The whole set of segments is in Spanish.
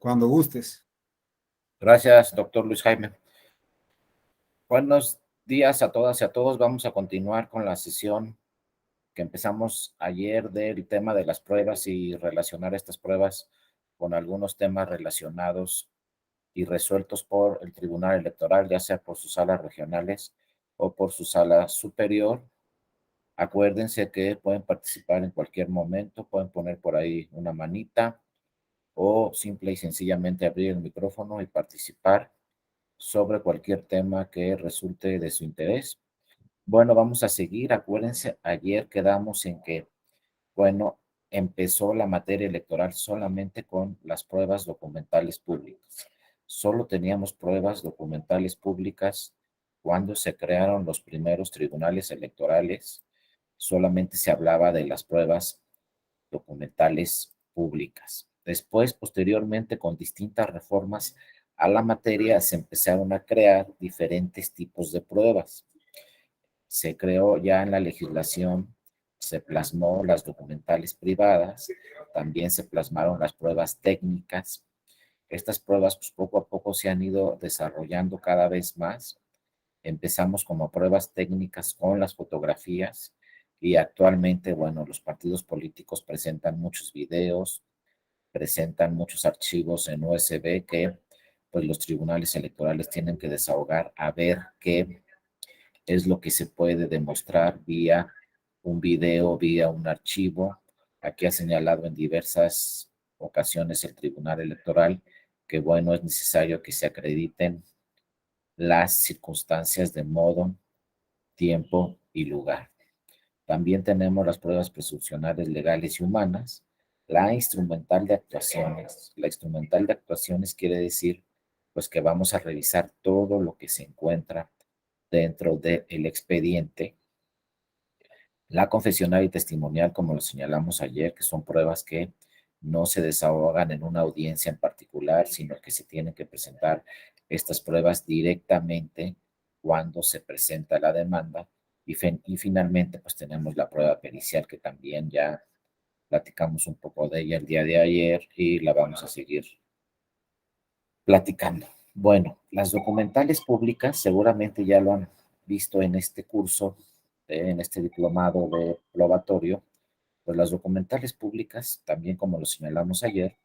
Cuando gustes. Gracias, doctor Luis Jaime. Buenos días a todas y a todos. Vamos a continuar con la sesión que empezamos ayer del tema de las pruebas y relacionar estas pruebas con algunos temas relacionados y resueltos por el Tribunal Electoral, ya sea por sus salas regionales o por su sala superior. Acuérdense que pueden participar en cualquier momento, pueden poner por ahí una manita o simple y sencillamente abrir el micrófono y participar sobre cualquier tema que resulte de su interés. Bueno, vamos a seguir. Acuérdense, ayer quedamos en que, bueno, empezó la materia electoral solamente con las pruebas documentales públicas. Solo teníamos pruebas documentales públicas cuando se crearon los primeros tribunales electorales. Solamente se hablaba de las pruebas documentales públicas. Después, posteriormente, con distintas reformas a la materia, se empezaron a crear diferentes tipos de pruebas. Se creó ya en la legislación, se plasmó las documentales privadas, también se plasmaron las pruebas técnicas. Estas pruebas, pues, poco a poco se han ido desarrollando cada vez más. Empezamos como pruebas técnicas con las fotografías y actualmente, bueno, los partidos políticos presentan muchos videos, presentan muchos archivos en USB que pues los tribunales electorales tienen que desahogar a ver qué es lo que se puede demostrar vía un video, vía un archivo. Aquí ha señalado en diversas ocasiones el Tribunal Electoral que, bueno, es necesario que se acrediten las circunstancias de modo, tiempo y lugar. También tenemos las pruebas presuncionales legales y humanas, la instrumental de actuaciones. La instrumental de actuaciones quiere decir, pues, que vamos a revisar todo lo que se encuentra dentro del expediente. La confesional y testimonial, como lo señalamos ayer, que son pruebas que no se desahogan en una audiencia en particular, sino que se tienen que presentar estas pruebas directamente cuando se presenta la demanda. Y finalmente, pues tenemos la prueba pericial, que también ya platicamos un poco de ella el día de ayer y la vamos a seguir platicando. Bueno, las documentales públicas seguramente ya lo han visto en este curso, en este diplomado de probatorio. Pues las documentales públicas, también como lo señalamos ayer,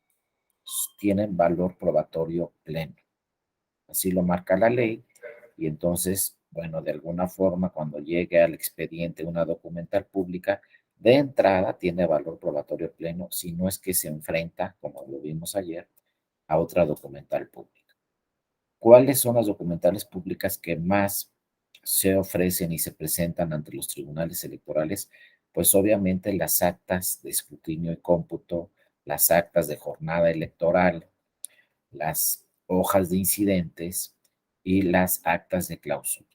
tienen valor probatorio pleno. Así lo marca la ley y entonces, bueno, de alguna forma, cuando llegue al expediente una documental pública, de entrada tiene valor probatorio pleno, si no es que se enfrenta, como lo vimos ayer, a otra documental pública. ¿Cuáles son las documentales públicas que más se ofrecen y se presentan ante los tribunales electorales? Pues obviamente las actas de escrutinio y cómputo, las actas de jornada electoral, las hojas de incidentes y las actas de clausura.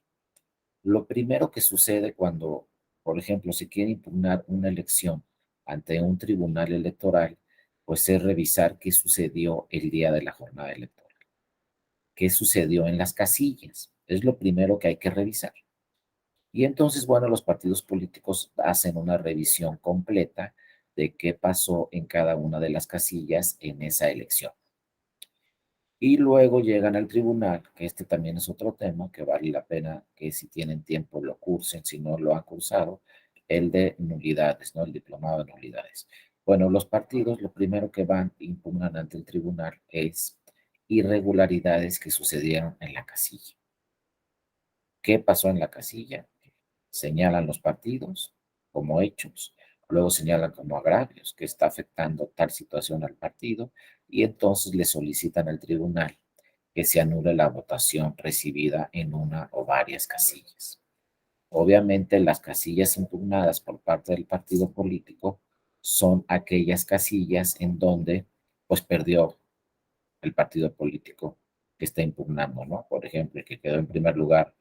Lo primero que sucede cuando, por ejemplo, se quiere impugnar una elección ante un tribunal electoral, pues es revisar qué sucedió el día de la jornada electoral. ¿Qué sucedió en las casillas? Es lo primero que hay que revisar. Y entonces, bueno, los partidos políticos hacen una revisión completa de qué pasó en cada una de las casillas en esa elección. Y luego llegan al tribunal, que este también es otro tema que vale la pena que si tienen tiempo lo cursen, si no lo han cursado, el de nulidades, ¿no? El diplomado de nulidades. Bueno, los partidos lo primero que van impugnan ante el tribunal es irregularidades que sucedieron en la casilla. ¿Qué pasó en la casilla? Señalan los partidos como hechos, luego señalan como agravios que está afectando tal situación al partido y entonces le solicitan al tribunal que se anule la votación recibida en una o varias casillas. Obviamente las casillas impugnadas por parte del partido político son aquellas casillas en donde pues perdió el partido político que está impugnando, ¿no? Por ejemplo, el que quedó en primer lugar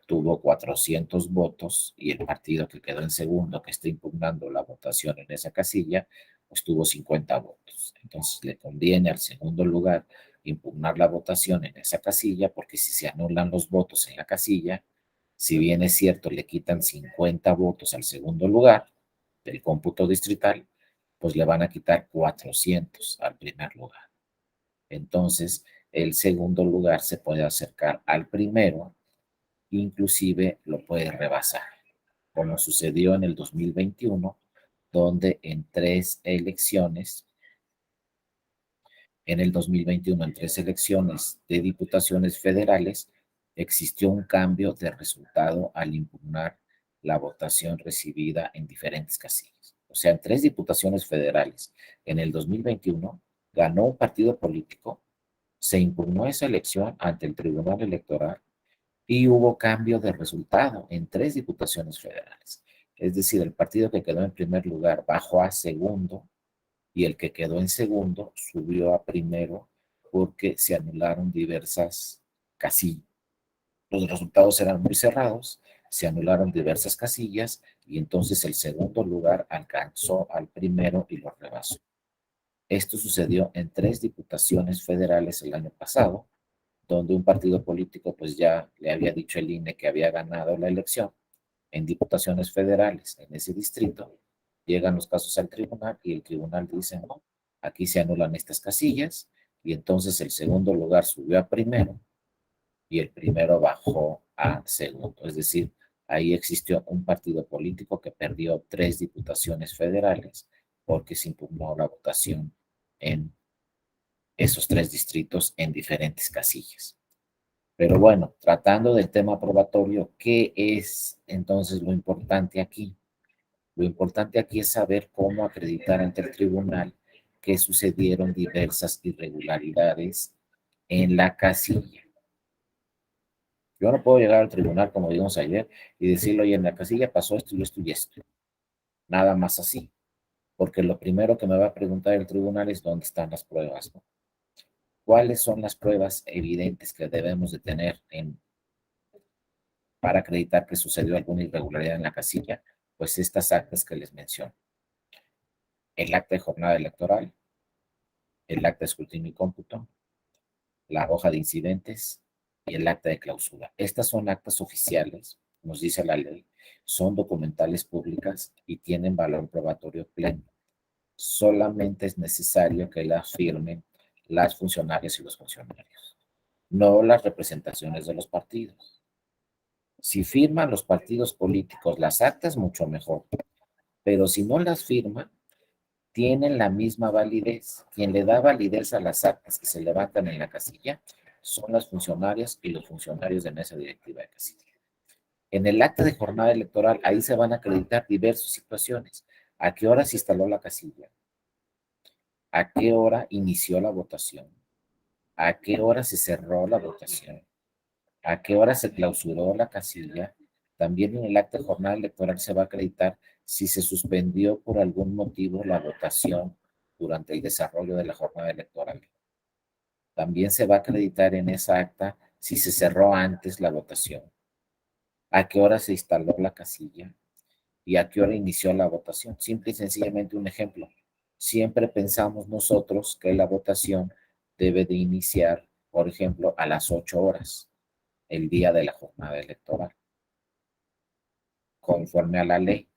tuvo 400 votos y el partido que quedó en segundo, que está impugnando la votación en esa casilla, pues tuvo 50 votos. Entonces le conviene al segundo lugar impugnar la votación en esa casilla, porque si se anulan los votos en la casilla, si bien es cierto, le quitan 50 votos al segundo lugar del cómputo distrital, pues le van a quitar 400 al primer lugar. Entonces, el segundo lugar se puede acercar al primero, inclusive lo puede rebasar, como sucedió en el 2021, donde en el 2021, en tres elecciones de diputaciones federales, existió un cambio de resultado al impugnar la votación recibida en diferentes casillas. O sea, en tres diputaciones federales, en el 2021, ganó un partido político, se impugnó esa elección ante el Tribunal Electoral y hubo cambio de resultado en tres diputaciones federales. Es decir, el partido que quedó en primer lugar bajó a segundo y el que quedó en segundo subió a primero porque se anularon diversas casillas. Los resultados eran muy cerrados, se anularon diversas casillas y entonces el segundo lugar alcanzó al primero y lo rebasó. Esto sucedió en tres diputaciones federales el año pasado, donde un partido político pues ya le había dicho el INE que había ganado la elección en diputaciones federales en ese distrito, llegan los casos al tribunal y el tribunal dice, no, aquí se anulan estas casillas y entonces el segundo lugar subió a primero y el primero bajó a segundo. Es decir, ahí existió un partido político que perdió tres diputaciones federales porque se impugnó la votación en esos tres distritos en diferentes casillas. Pero bueno, tratando del tema probatorio, ¿qué es entonces lo importante aquí? Lo importante aquí es saber cómo acreditar ante el tribunal que sucedieron diversas irregularidades en la casilla. Yo no puedo llegar al tribunal, como vimos ayer, y decirle, oye, en la casilla pasó esto y esto y esto. Nada más así. Porque lo primero que me va a preguntar el tribunal es dónde están las pruebas, ¿no? ¿Cuáles son las pruebas evidentes que debemos de tener para acreditar que sucedió alguna irregularidad en la casilla? Pues estas actas que les menciono. El acta de jornada electoral, el acta de escrutinio y cómputo, la hoja de incidentes y el acta de clausura. Estas son actas oficiales, nos dice la ley, son documentales públicas y tienen valor probatorio pleno. Solamente es necesario que las firmen las funcionarias y los funcionarios, no las representaciones de los partidos. Si firman los partidos políticos las actas, mucho mejor, pero si no las firman, tienen la misma validez. Quien le da validez a las actas que se levantan en la casilla son las funcionarias y los funcionarios de mesa directiva de casilla. En el acta de jornada electoral, ahí se van a acreditar diversas situaciones. ¿A qué hora se instaló la casilla? ¿A qué hora inició la votación? ¿A qué hora se cerró la votación? ¿A qué hora se clausuró la casilla? También en el acta de jornada electoral se va a acreditar si se suspendió por algún motivo la votación durante el desarrollo de la jornada electoral. También se va a acreditar en esa acta si se cerró antes la votación, a qué hora se instaló la casilla y a qué hora inició la votación. Simple y sencillamente un ejemplo. Siempre pensamos nosotros que la votación debe de iniciar, por ejemplo, a las 8 horas, el día de la jornada electoral, conforme a la ley.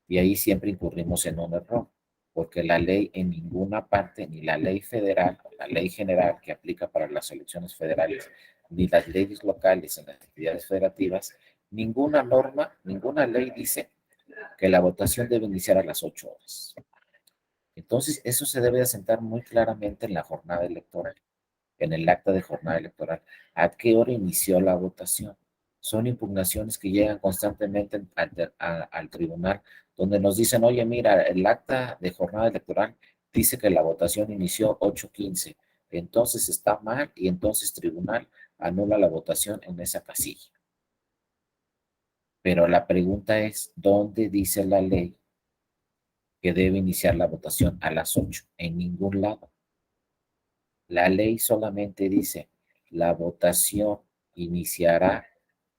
Y ahí siempre incurrimos en un error, porque la ley en ninguna parte, ni la ley federal, la ley general que aplica para las elecciones federales, ni las leyes locales en las actividades federativas, ninguna norma, ninguna ley dice que la votación debe iniciar a las 8 horas. Entonces, eso se debe asentar muy claramente en la jornada electoral, en el acta de jornada electoral. ¿A qué hora inició la votación? Son impugnaciones que llegan constantemente al tribunal, donde nos dicen, oye, mira, el acta de jornada electoral dice que la votación inició 8:15, entonces está mal y entonces tribunal anula la votación en esa casilla. Pero la pregunta es, ¿dónde dice la ley que debe iniciar la votación a las 8? En ningún lado. La ley solamente dice, la votación iniciará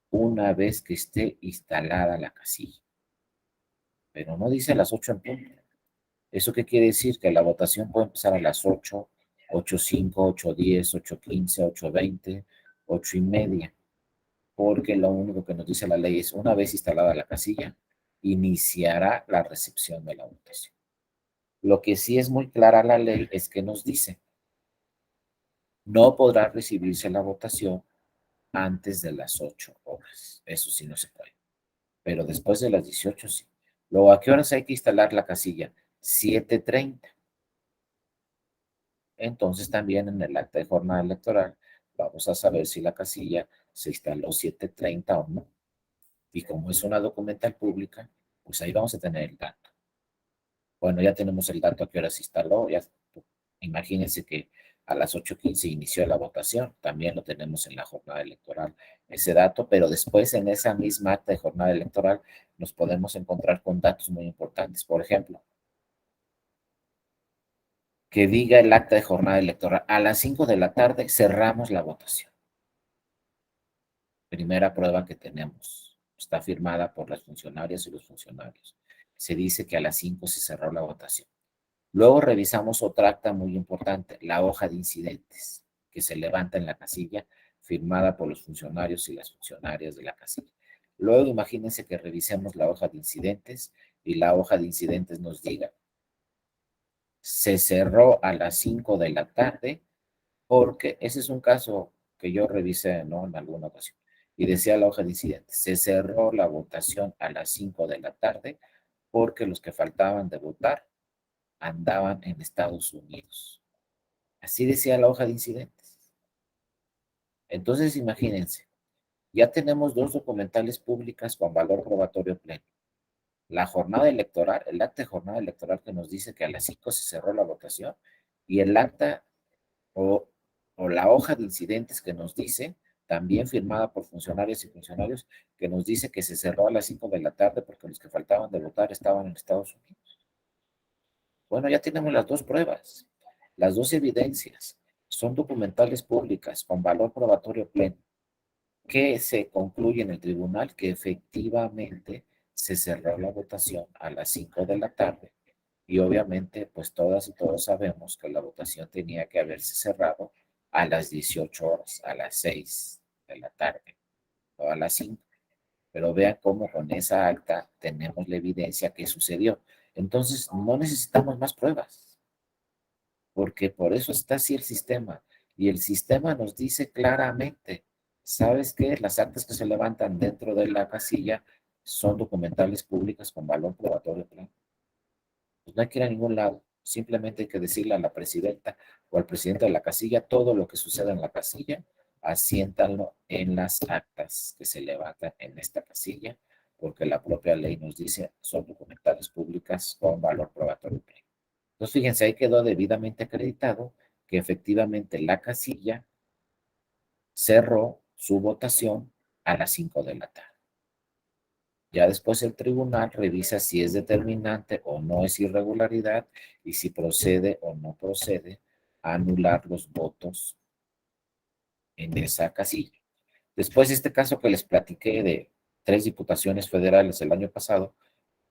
una vez que esté instalada la casilla, pero no dice a las 8 en punto. ¿Eso qué quiere decir? Que la votación puede empezar a las 8, 8:05, 8:10, 8:15, 8:20, 8:30, porque lo único que nos dice la ley es, una vez instalada la casilla, iniciará la recepción de la votación. Lo que sí es muy clara la ley es que nos dice, no podrá recibirse la votación antes de las 8 horas. Eso sí no se puede. Pero después de las 18 sí. Luego, ¿a qué horas hay que instalar la casilla? 7:30. Entonces también en el acta de jornada electoral vamos a saber si la casilla se instaló 7:30 o no. Y como es una documental pública, pues ahí vamos a tener el dato. Bueno, ya tenemos el dato a qué hora se instaló. Ya, imagínense que a las 8:15 inició la votación. También lo tenemos en la jornada electoral, ese dato, pero después en esa misma acta de jornada electoral nos podemos encontrar con datos muy importantes. Por ejemplo, que diga el acta de jornada electoral, a las 5 de la tarde cerramos la votación. Primera prueba que tenemos. Está firmada por las funcionarias y los funcionarios. Se dice que a las 5 se cerró la votación. Luego revisamos otra acta muy importante, la hoja de incidentes, que se levanta en la casilla, firmada por los funcionarios y las funcionarias de la casilla. Luego imagínense que revisemos la hoja de incidentes y la hoja de incidentes nos diga, se cerró a las 5 de la tarde porque ese es un caso que yo revisé, ¿no? En alguna ocasión. Y decía la hoja de incidentes, se cerró la votación a las 5 de la tarde porque los que faltaban de votar andaban en Estados Unidos. Así decía la hoja de incidentes. Entonces, imagínense, ya tenemos dos documentales públicas con valor probatorio pleno. La jornada electoral, el acta de jornada electoral que nos dice que a las 5 se cerró la votación y el acta o, o la hoja de incidentes que nos dice, también firmada por funcionarios y funcionarios, que nos dice que se cerró a las 5 de la tarde porque los que faltaban de votar estaban en Estados Unidos. Bueno, ya tenemos las dos pruebas, las dos evidencias. Son documentales públicas con valor probatorio pleno, que se concluye en el tribunal que efectivamente se cerró la votación a las 5 de la tarde y obviamente pues todas y todos sabemos que la votación tenía que haberse cerrado a las 18 horas, a las 6 de la tarde o a las 5. Pero vean cómo con esa acta tenemos la evidencia que sucedió. Entonces no necesitamos más pruebas porque por eso está así el sistema. Y el sistema nos dice claramente, ¿sabes qué? Las actas que se levantan dentro de la casilla son documentales públicas con valor probatorio pleno. Pues no hay que ir a ningún lado, simplemente hay que decirle a la presidenta o al presidente de la casilla todo lo que suceda en la casilla, asiéntanlo en las actas que se levantan en esta casilla, porque la propia ley nos dice son documentales públicas con valor probatorio pleno. Entonces, fíjense, ahí quedó debidamente acreditado que efectivamente la casilla cerró su votación a las 5 de la tarde. Ya después el tribunal revisa si es determinante o no es irregularidad y si procede o no procede a anular los votos en esa casilla. Después de este caso que les platiqué de 3 diputaciones federales el año pasado,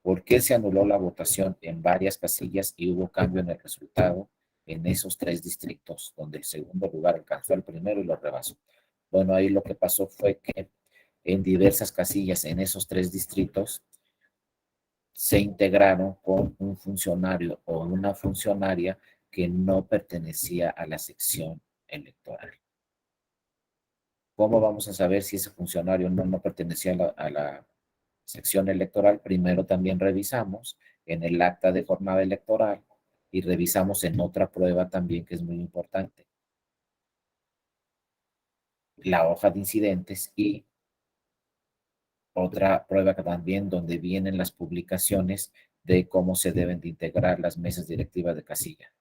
¿por qué se anuló la votación en varias casillas y hubo cambio en el resultado en esos 3 distritos, donde el segundo lugar alcanzó al primero y lo rebasó? Bueno, ahí lo que pasó fue que en diversas casillas en esos 3 distritos se integraron con un funcionario o una funcionaria que no pertenecía a la sección electoral. ¿Cómo vamos a saber si ese funcionario no pertenecía a la sección electoral? Primero también revisamos en el acta de jornada electoral y revisamos en otra prueba también que es muy importante, la hoja de incidentes y otra prueba que también donde vienen las publicaciones de cómo se deben de integrar las mesas directivas de casilla,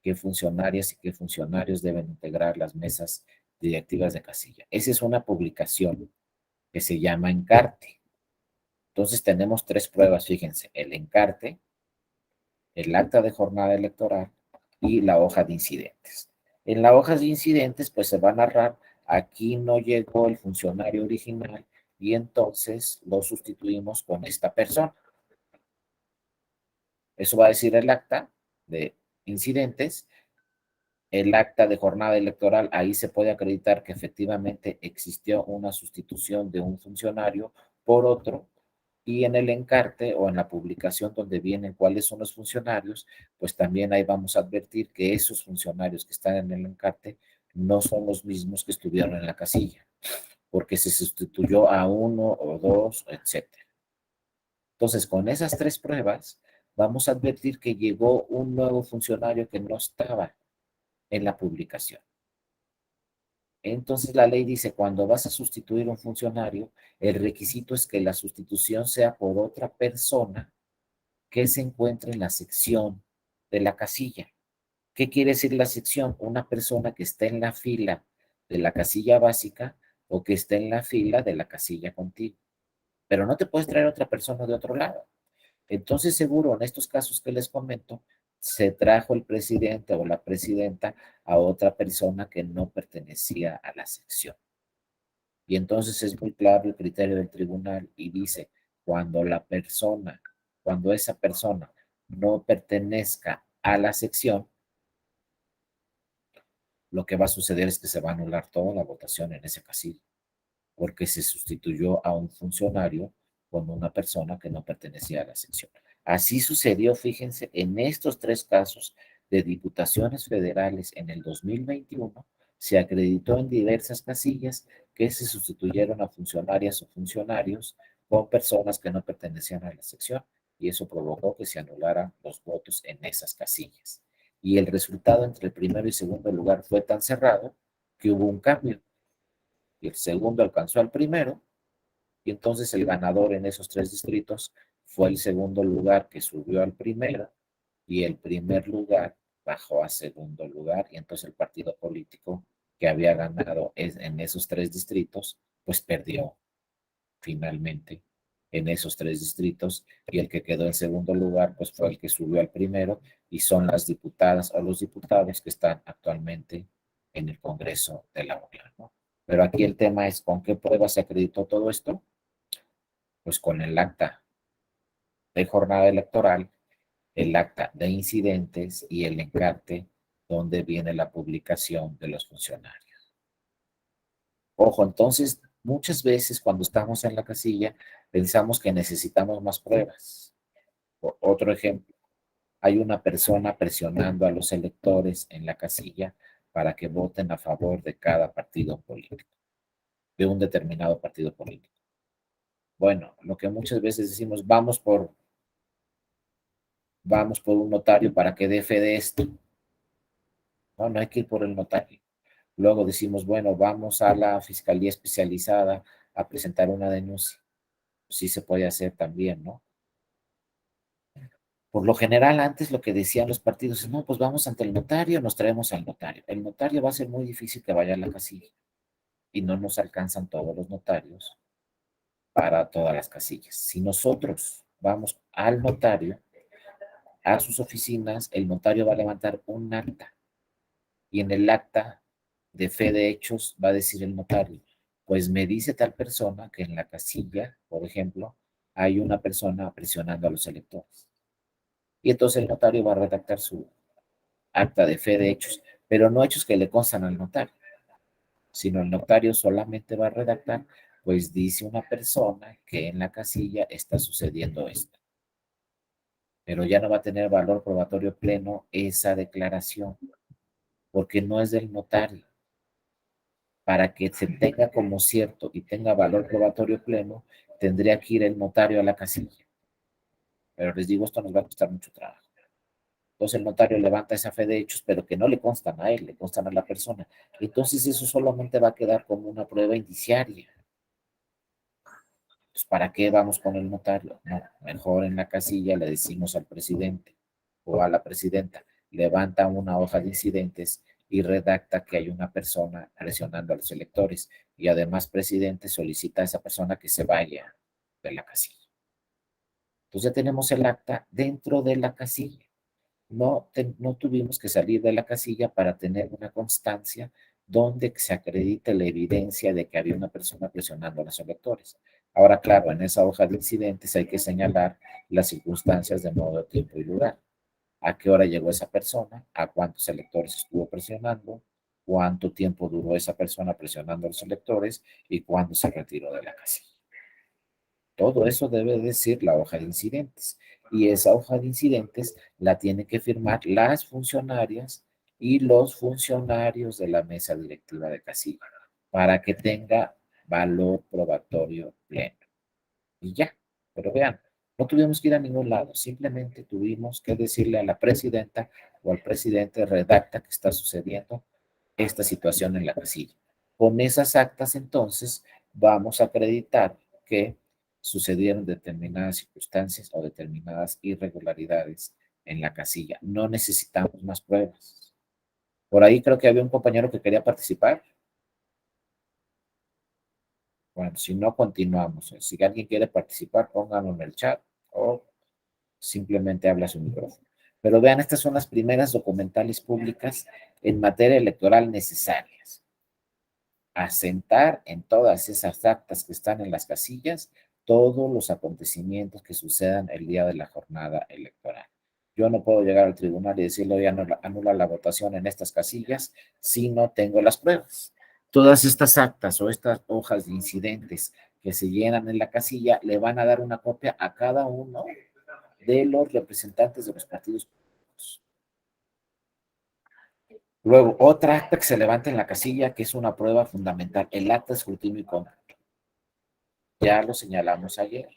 qué funcionarias y qué funcionarios deben integrar las mesas directivas de casilla. Esa es una publicación que se llama encarte. Entonces tenemos 3 pruebas, fíjense, el encarte, el acta de jornada electoral y la hoja de incidentes. En la hoja de incidentes, pues se va a narrar, aquí no llegó el funcionario original y entonces lo sustituimos con esta persona. Eso va a decir el acta de incidentes, el acta de jornada electoral, ahí se puede acreditar que efectivamente existió una sustitución de un funcionario por otro, y en el encarte o en la publicación donde vienen cuáles son los funcionarios, pues también ahí vamos a advertir que esos funcionarios que están en el encarte no son los mismos que estuvieron en la casilla, porque se sustituyó a uno o dos, etcétera. Entonces, con esas tres pruebas, vamos a advertir que llegó un nuevo funcionario que no estaba en la publicación. Entonces, la ley dice, cuando vas a sustituir un funcionario, el requisito es que la sustitución sea por otra persona que se encuentre en la sección de la casilla. ¿Qué quiere decir la sección? Una persona que esté en la fila de la casilla básica o que esté en la fila de la casilla contigo. Pero no te puedes traer otra persona de otro lado. Entonces, seguro, en estos casos que les comento, se trajo el presidente o la presidenta a otra persona que no pertenecía a la sección. Y entonces es muy claro el criterio del tribunal y dice, cuando la persona, cuando esa persona no pertenezca a la sección, lo que va a suceder es que se va a anular toda la votación en ese casillo, porque se sustituyó a un funcionario con una persona que no pertenecía a la sección. Así sucedió, fíjense, en estos tres casos de diputaciones federales en el 2021, se acreditó en diversas casillas que se sustituyeron a funcionarias o funcionarios con personas que no pertenecían a la sección y eso provocó que se anularan los votos en esas casillas. Y el resultado entre el primero y segundo lugar fue tan cerrado que hubo un cambio. Y el segundo alcanzó al primero y entonces el ganador en esos tres distritos fue el segundo lugar que subió al primero y el primer lugar bajó a segundo lugar y entonces el partido político que había ganado en esos tres distritos pues perdió finalmente en esos tres distritos y el que quedó en segundo lugar pues fue el que subió al primero y son las diputadas o los diputados que están actualmente en el Congreso de la Unión, ¿no? Pero aquí el tema es con qué pruebas se acreditó todo esto, pues con el acta de jornada electoral, el acta de incidentes y el encarte donde viene la publicación de los funcionarios. Ojo, entonces, muchas veces cuando estamos en la casilla pensamos que necesitamos más pruebas. Otro ejemplo, hay una persona presionando a los electores en la casilla para que voten a favor de cada partido político, de un determinado partido político. Bueno, lo que muchas veces decimos, vamos por un notario para que dé fe de esto. No, no hay que ir por el notario. Luego decimos, bueno, vamos a la fiscalía especializada a presentar una denuncia. Sí se puede hacer también, ¿no? Por lo general, antes lo que decían los partidos es, no, pues vamos ante el notario, nos traemos al notario. El notario va a ser muy difícil que vaya a la casilla y no nos alcanzan todos los notarios para todas las casillas. Si nosotros vamos al notario, a sus oficinas, el notario va a levantar un acta y en el acta de fe de hechos va a decir el notario, pues me dice tal persona que en la casilla, por ejemplo, hay una persona presionando a los electores. Y entonces el notario va a redactar su acta de fe de hechos, pero no hechos que le constan al notario, sino el notario solamente va a redactar, pues dice una persona que en la casilla está sucediendo esto. Pero ya no va a tener valor probatorio pleno esa declaración, porque no es del notario. Para que se tenga como cierto y tenga valor probatorio pleno, tendría que ir el notario a la casilla. Pero les digo, esto nos va a costar mucho trabajo. Entonces el notario levanta esa fe de hechos, pero que no le constan a él, le constan a la persona. Entonces eso solamente va a quedar como una prueba indiciaria. Pues, ¿para qué vamos con el notario? No, mejor en la casilla le decimos al presidente o a la presidenta, levanta una hoja de incidentes y redacta que hay una persona presionando a los electores y además presidente solicita a esa persona que se vaya de la casilla. Entonces ya tenemos el acta dentro de la casilla. No tuvimos que salir de la casilla para tener una constancia donde se acredite la evidencia de que había una persona presionando a los electores. Ahora, claro, en esa hoja de incidentes hay que señalar las circunstancias de modo, tiempo y lugar. A qué hora llegó esa persona, a cuántos electores estuvo presionando, cuánto tiempo duró esa persona presionando a los electores y cuándo se retiró de la casilla. Todo eso debe decir la hoja de incidentes. Y esa hoja de incidentes la tienen que firmar las funcionarias, y los funcionarios de la mesa directiva de casilla, para que tenga valor probatorio pleno. Y ya, pero vean, no tuvimos que ir a ningún lado, simplemente tuvimos que decirle a la presidenta o al presidente: redacta que está sucediendo esta situación en la casilla. Con esas actas, entonces, vamos a acreditar que sucedieron determinadas circunstancias o determinadas irregularidades en la casilla. No necesitamos más pruebas. Por ahí creo que había un compañero que quería participar. Bueno, si no, continuamos. Si alguien quiere participar, pónganlo en el chat o simplemente habla su micrófono. Pero vean, estas son las primeras documentales públicas en materia electoral necesarias. Asentar en todas esas actas que están en las casillas todos los acontecimientos que sucedan el día de la jornada electoral. Yo no puedo llegar al tribunal y decirle: oye, anula la votación en estas casillas si no tengo las pruebas. Todas estas actas o estas hojas de incidentes que se llenan en la casilla le van a dar una copia a cada uno de los representantes de los partidos políticos. Luego, otra acta que se levanta en la casilla, que es una prueba fundamental, el acta de escrutinio y cómputo. Ya lo señalamos ayer.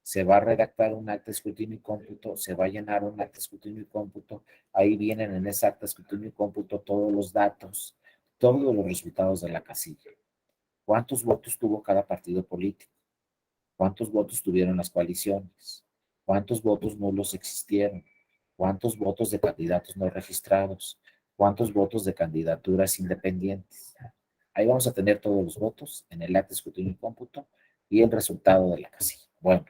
Se va a redactar un acta de escrutinio y cómputo, se va a llenar un acta de escrutinio y cómputo. Ahí vienen en ese acta de escrutinio y cómputo todos los datos, todos los resultados de la casilla. ¿Cuántos votos tuvo cada partido político? ¿Cuántos votos tuvieron las coaliciones? ¿Cuántos votos nulos existieron? ¿Cuántos votos de candidatos no registrados? ¿Cuántos votos de candidaturas independientes? Ahí vamos a tener todos los votos en el acta de escrutinio y cómputo y el resultado de la casilla. Bueno,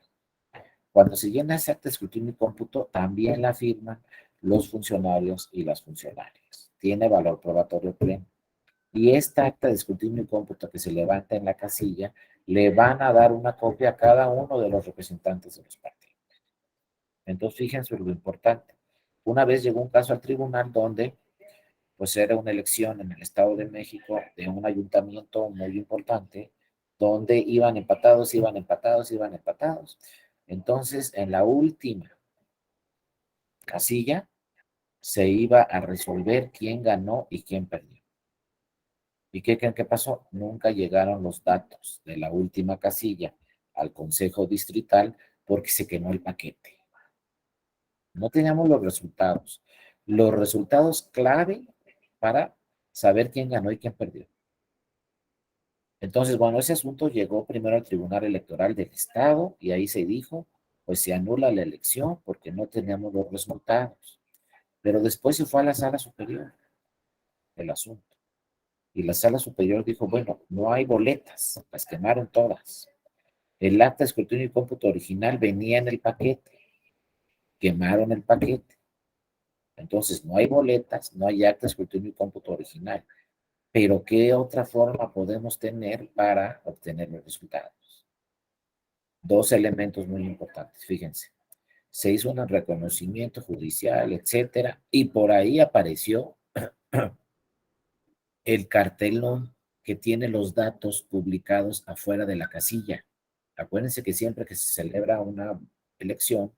cuando se llena ese acta de escrutinio y cómputo, también la firman los funcionarios y las funcionarias. Tiene valor probatorio pleno. Y esta acta de escrutinio y cómputo que se levanta en la casilla, le van a dar una copia a cada uno de los representantes de los partidos. Entonces, fíjense lo importante. Una vez llegó un caso al tribunal donde, pues, era una elección en el Estado de México de un ayuntamiento muy importante, donde iban empatados, iban empatados, iban empatados. Entonces, en la última casilla, se iba a resolver quién ganó y quién perdió. ¿Y qué creen que pasó? Nunca llegaron los datos de la última casilla al Consejo Distrital porque se quemó el paquete. No teníamos los resultados. Los resultados clave para saber quién ganó y quién perdió. Entonces, bueno, ese asunto llegó primero al Tribunal Electoral del Estado y ahí se dijo: pues se anula la elección porque no teníamos los resultados. Pero después se fue a la Sala Superior el asunto. Y la Sala Superior dijo: bueno, no hay boletas, las quemaron todas. El acta de escrutinio y cómputo original venía en el paquete, quemaron el paquete. Entonces, no hay boletas, no hay acta de escrutinio y cómputo original. Pero, ¿qué otra forma podemos tener para obtener los resultados? Dos elementos muy importantes, fíjense. Se hizo un reconocimiento judicial, etcétera, y por ahí apareció el cartelón que tiene los datos publicados afuera de la casilla. Acuérdense que siempre que se celebra una elección,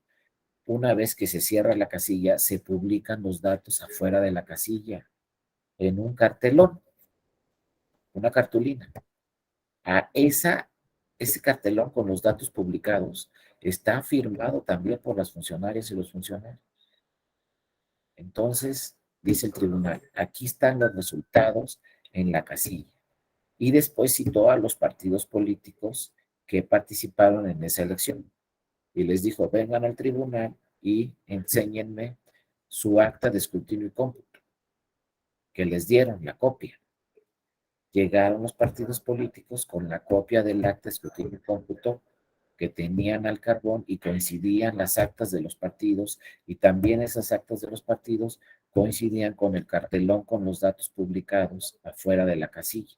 una vez que se cierra la casilla, se publican los datos afuera de la casilla, en un cartelón, una cartulina. A ese cartelón con los datos publicados está firmado también por las funcionarias y los funcionarios. Entonces, dice el tribunal: aquí están los resultados en la casilla. Y después citó a los partidos políticos que participaron en esa elección. Y les dijo: vengan al tribunal y enséñenme su acta de escrutinio y cómputo, que les dieron la copia. Llegaron los partidos políticos con la copia del acta de escrutinio y cómputo que tenían al carbón y coincidían las actas de los partidos y también esas actas de los partidos coincidían con el cartelón con los datos publicados afuera de la casilla.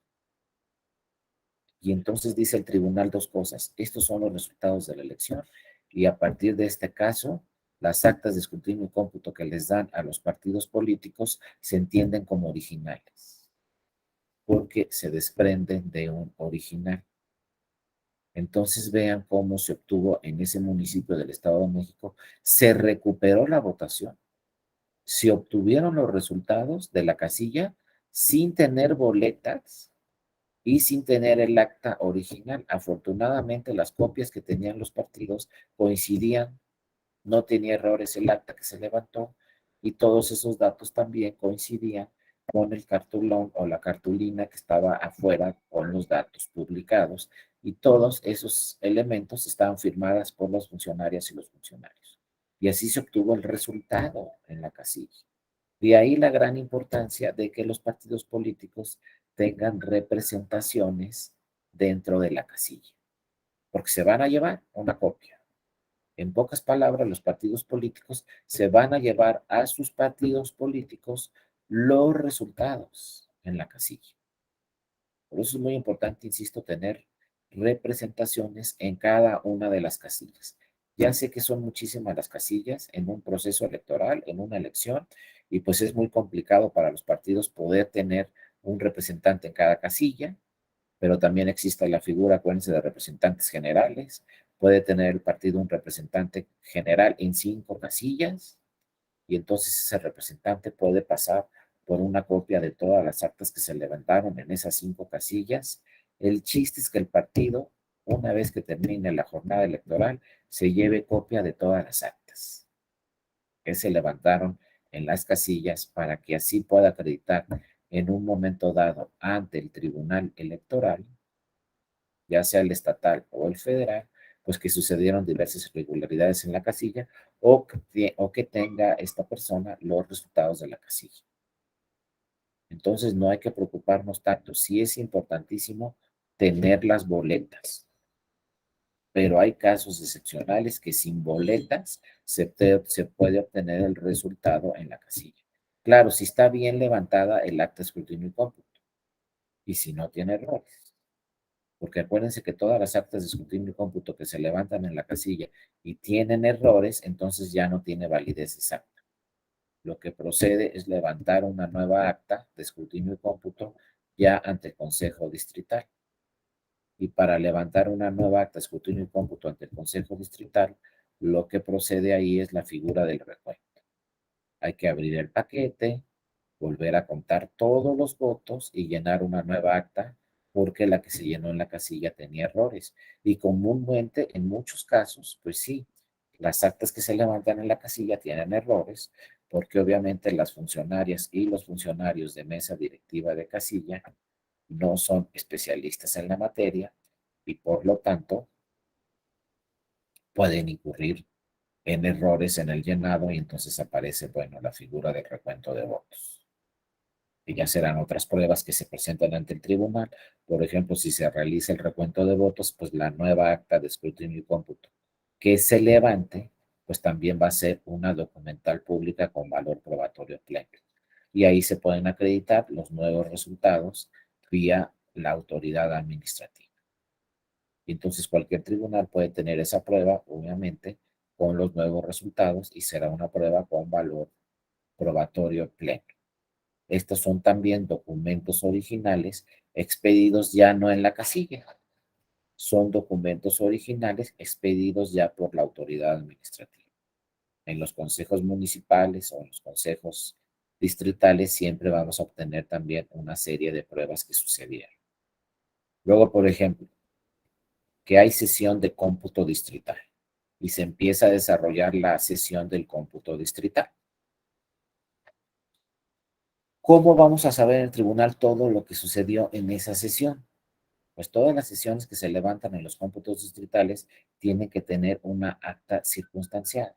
Y entonces dice el tribunal dos cosas: estos son los resultados de la elección y a partir de este caso, las actas de escrutinio y cómputo que les dan a los partidos políticos se entienden como originales, porque se desprenden de un original. Entonces vean cómo se obtuvo en ese municipio del Estado de México, se recuperó la votación se obtuvieron los resultados de la casilla sin tener boletas y sin tener el acta original. Afortunadamente, las copias que tenían los partidos coincidían, no tenía errores el acta que se levantó y todos esos datos también coincidían con el cartulón o la cartulina que estaba afuera con los datos publicados y todos esos elementos estaban firmadas por los funcionarias y los funcionarios. Y así se obtuvo el resultado en la casilla. De ahí la gran importancia de que los partidos políticos tengan representaciones dentro de la casilla, porque se van a llevar una copia. En pocas palabras, los partidos políticos se van a llevar a sus partidos políticos los resultados en la casilla. Por eso es muy importante, insisto, tener representaciones en cada una de las casillas. Ya sé que son muchísimas las casillas en un proceso electoral, en una elección, y pues es muy complicado para los partidos poder tener un representante en cada casilla, pero también existe la figura, acuérdense, de representantes generales. Puede tener el partido un representante general en 5 casillas y entonces ese representante puede pasar por una copia de todas las actas que se levantaron en esas 5 casillas. El chiste es que el partido, una vez que termine la jornada electoral, se lleve copia de todas las actas que se levantaron en las casillas para que así pueda acreditar en un momento dado ante el tribunal electoral, ya sea el estatal o el federal, pues que sucedieron diversas irregularidades en la casilla o que tenga esta persona los resultados de la casilla. Entonces no hay que preocuparnos tanto. Sí es importantísimo tener las boletas, pero hay casos excepcionales que sin boletas se puede obtener el resultado en la casilla. Claro, si está bien levantada el acta de escrutinio y cómputo y si no tiene errores. Porque acuérdense que todas las actas de escrutinio y cómputo que se levantan en la casilla y tienen errores, entonces ya no tiene validez exacta. Lo que procede es levantar una nueva acta de escrutinio y cómputo ya ante el Consejo Distrital. Y para levantar una nueva acta de escrutinio y cómputo ante el Consejo Distrital, lo que procede ahí es la figura del recuento. Hay que abrir el paquete, volver a contar todos los votos y llenar una nueva acta porque la que se llenó en la casilla tenía errores. Y comúnmente, en muchos casos, pues sí, las actas que se levantan en la casilla tienen errores porque obviamente las funcionarias y los funcionarios de mesa directiva de casilla no son especialistas en la materia y por lo tanto pueden incurrir en errores en el llenado y entonces aparece, bueno, la figura del recuento de votos. Y ya serán otras pruebas que se presentan ante el tribunal. Por ejemplo, si se realiza el recuento de votos, pues la nueva acta de escrutinio y cómputo que se levante, pues también va a ser una documental pública con valor probatorio pleno. Y ahí se pueden acreditar los nuevos resultados vía la autoridad administrativa. Y entonces cualquier tribunal puede tener esa prueba, obviamente, con los nuevos resultados y será una prueba con valor probatorio pleno. Estos son también documentos originales expedidos ya no en la casilla, son documentos originales expedidos ya por la autoridad administrativa. En los consejos municipales o en los consejos distritales siempre vamos a obtener también una serie de pruebas que sucedieron. Luego, por ejemplo, que hay sesión de cómputo distrital y se empieza a desarrollar la sesión del cómputo distrital. ¿Cómo vamos a saber en el tribunal todo lo que sucedió en esa sesión? Pues todas las sesiones que se levantan en los cómputos distritales tienen que tener una acta circunstanciada.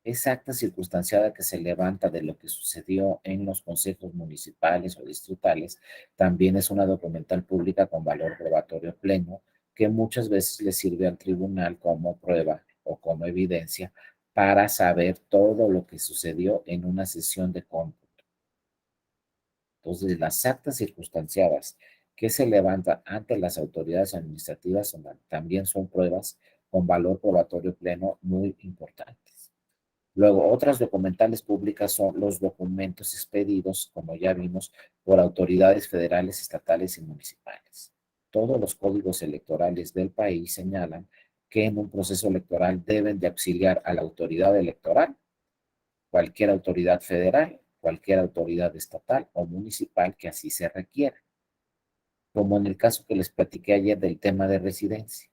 Esa acta circunstanciada que se levanta de lo que sucedió en los consejos municipales o distritales también es una documental pública con valor probatorio pleno que muchas veces le sirve al tribunal como prueba o como evidencia para saber todo lo que sucedió en una sesión de cómputo. Entonces, las actas circunstanciadas que se levantan ante las autoridades administrativas también son pruebas con valor probatorio pleno muy importantes. Luego, otras documentales públicas son los documentos expedidos, como ya vimos, por autoridades federales, estatales y municipales. Todos los códigos electorales del país señalan que en un proceso electoral deben de auxiliar a la autoridad electoral cualquier autoridad federal, cualquier autoridad estatal o municipal que así se requiera, como en el caso que les platiqué ayer del tema de residencia.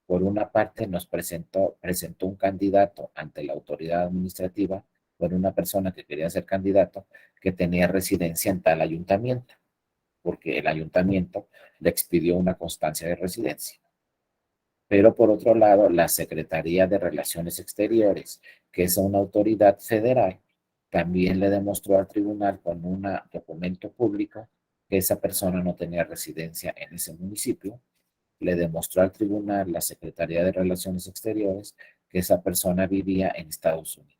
Por una parte, nos presentó un candidato ante la autoridad administrativa, por una persona que quería ser candidato, que tenía residencia en tal ayuntamiento, porque el ayuntamiento le expidió una constancia de residencia. Pero por otro lado, la Secretaría de Relaciones Exteriores, que es una autoridad federal, también le demostró al tribunal con un documento público que esa persona no tenía residencia en ese municipio. Le demostró al tribunal la Secretaría de Relaciones Exteriores que esa persona vivía en Estados Unidos.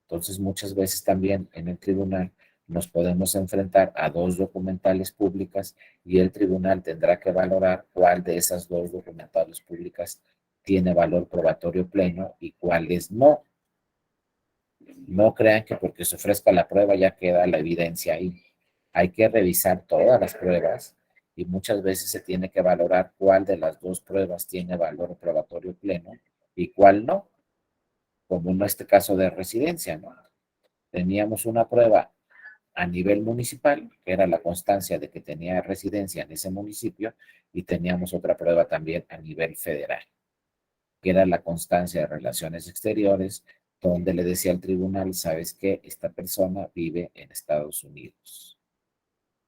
Entonces, muchas veces también en el tribunal nos podemos enfrentar a dos documentales públicas y el tribunal tendrá que valorar cuál de esas dos documentales públicas tiene valor probatorio pleno y cuáles no. No crean que porque se ofrezca la prueba ya queda la evidencia ahí. Hay que revisar todas las pruebas y muchas veces se tiene que valorar cuál de las dos pruebas tiene valor probatorio pleno y cuál no, como en este caso de residencia, ¿no? Teníamos una prueba a nivel municipal, que era la constancia de que tenía residencia en ese municipio, y teníamos otra prueba también a nivel federal, que era la constancia de relaciones exteriores, donde le decía al tribunal, sabes que esta persona vive en Estados Unidos,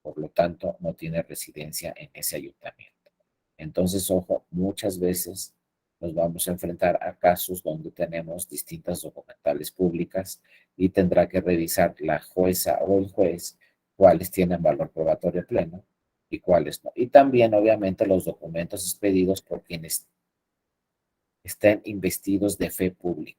por lo tanto no tiene residencia en ese ayuntamiento. Entonces, ojo, muchas veces nos vamos a enfrentar a casos donde tenemos distintas documentales públicas y tendrá que revisar la jueza o el juez cuáles tienen valor probatorio pleno y cuáles no. Y también, obviamente, los documentos expedidos por quienes estén investidos de fe pública.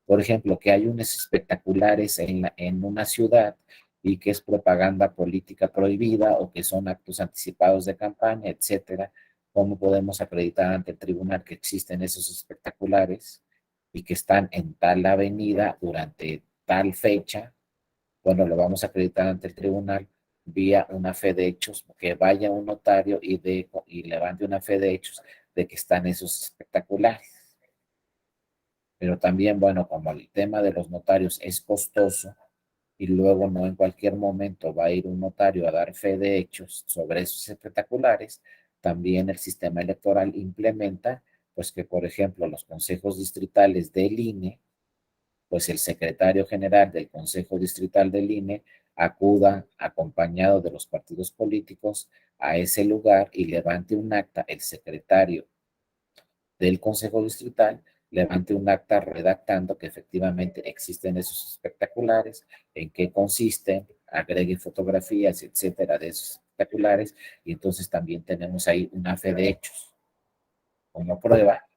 Por ejemplo, que hay unos espectaculares en una ciudad y que es propaganda política prohibida o que son actos anticipados de campaña, etcétera. ¿Cómo podemos acreditar ante el tribunal que existen esos espectaculares y que están en tal avenida durante tal fecha? Bueno, lo vamos a acreditar ante el tribunal vía una fe de hechos, que vaya un notario y levante una fe de hechos de que están esos espectaculares. Pero también, bueno, como el tema de los notarios es costoso y luego no en cualquier momento va a ir un notario a dar fe de hechos sobre esos espectaculares, también el sistema electoral implementa, pues que, por ejemplo, los consejos distritales del INE, pues el secretario general del Consejo Distrital del INE acuda acompañado de los partidos políticos a ese lugar y levante un acta el secretario del Consejo Distrital levante un acta redactando que efectivamente existen esos espectaculares, en qué consisten, agregue fotografías, etcétera, de esos espectaculares, y entonces también tenemos ahí una fe de hechos como prueba,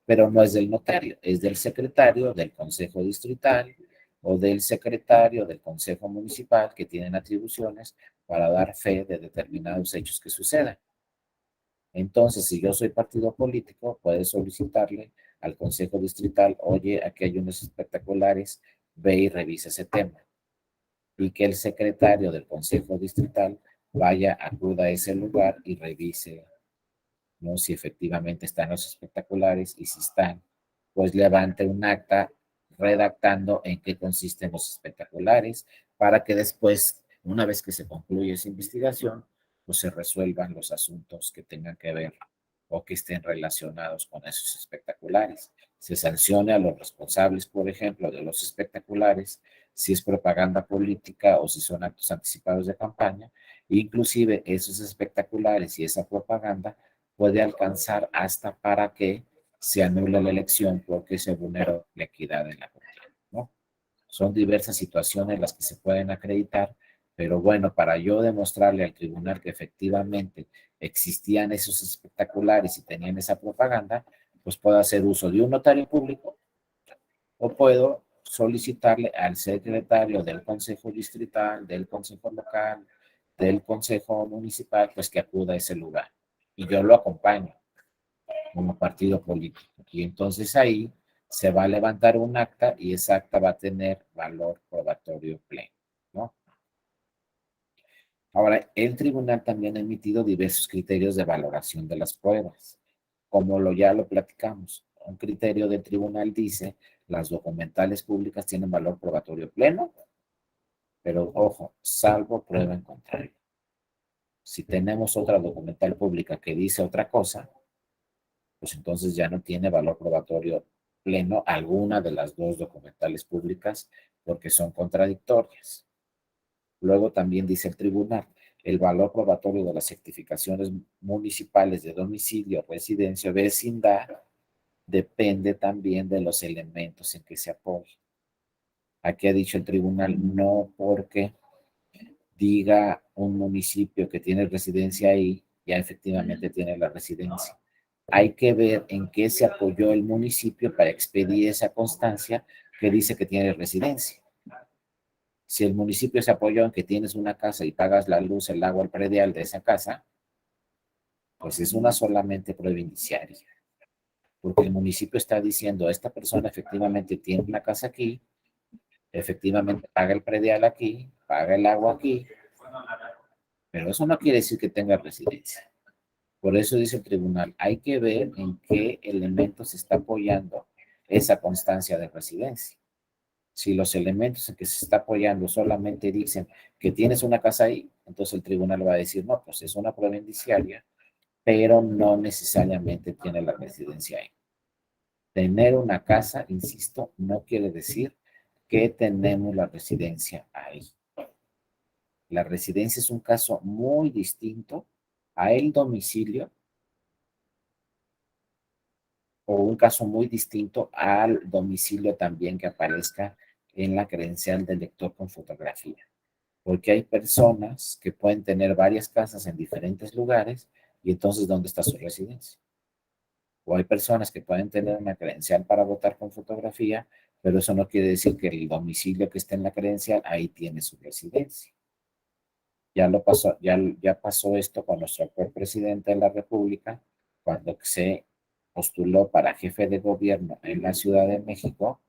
pero no es del notario, es del secretario del Consejo Distrital o del secretario del Consejo Municipal que tienen atribuciones para dar fe de determinados hechos que sucedan. Entonces, si yo soy partido político, puedes solicitarle al Consejo Distrital, oye, aquí hay unos espectaculares, ve y revisa ese tema. Y que el secretario del Consejo Distrital vaya, acuda a ese lugar y revise, ¿no? Si efectivamente están los espectaculares y si están, pues levante un acta redactando en qué consisten los espectaculares para que después, una vez que se concluye esa investigación, pues se resuelvan los asuntos que tengan que ver o que estén relacionados con esos espectaculares. Se sancione a los responsables, por ejemplo, de los espectaculares, si es propaganda política o si son actos anticipados de campaña. Inclusive esos espectaculares y esa propaganda puede alcanzar hasta para que se anule la elección porque se vulneró la equidad de la contienda, ¿no? Son diversas situaciones las que se pueden acreditar, pero bueno, para yo demostrarle al tribunal que efectivamente existían esos espectaculares y tenían esa propaganda, pues puedo hacer uso de un notario público o puedo solicitarle al secretario del Consejo Distrital, del Consejo Local, del Consejo Municipal, pues que acuda a ese lugar. Y yo lo acompaño como partido político. Y entonces ahí se va a levantar un acta y esa acta va a tener valor probatorio pleno, ¿no? Ahora, el tribunal también ha emitido diversos criterios de valoración de las pruebas, como ya lo platicamos. Un criterio del tribunal dice Las documentales públicas tienen valor probatorio pleno, pero ojo, salvo prueba en contrario. Si tenemos otra documental pública que dice otra cosa, pues entonces ya no tiene valor probatorio pleno alguna de las dos documentales públicas porque son contradictorias. Luego también dice el tribunal, el valor probatorio de las certificaciones municipales de domicilio, residencia o vecindad depende también de los elementos en que se apoya. Aquí ha dicho el tribunal, no porque diga un municipio que tiene residencia ahí, ya efectivamente tiene la residencia. Hay que ver en qué se apoyó el municipio para expedir esa constancia que dice que tiene residencia. Si el municipio se apoyó en que tienes una casa y pagas la luz, el agua, el predial de esa casa, pues es una solamente prueba indiciaria. Porque el municipio está diciendo, esta persona efectivamente tiene una casa aquí, efectivamente paga el predial aquí, paga el agua aquí, pero eso no quiere decir que tenga residencia. Por eso dice el tribunal, hay que ver en qué elementos se está apoyando esa constancia de residencia. Si los elementos en que se está apoyando solamente dicen que tienes una casa ahí, entonces el tribunal va a decir, no, pues es una prueba indiciaria, pero no necesariamente tiene la residencia ahí. Tener una casa, insisto, no quiere decir que tenemos la residencia ahí. La residencia es un caso muy distinto a el domicilio o un caso muy distinto al domicilio también que aparezca en la credencial del lector con fotografía. Porque hay personas que pueden tener varias casas en diferentes lugares y entonces, ¿dónde está su residencia? O hay personas que pueden tener una credencial para votar con fotografía, pero eso no quiere decir que el domicilio que esté en la credencial, ahí tiene su residencia. Ya pasó esto con nuestro actual presidente de la República, cuando se postuló para jefe de gobierno en la Ciudad de México,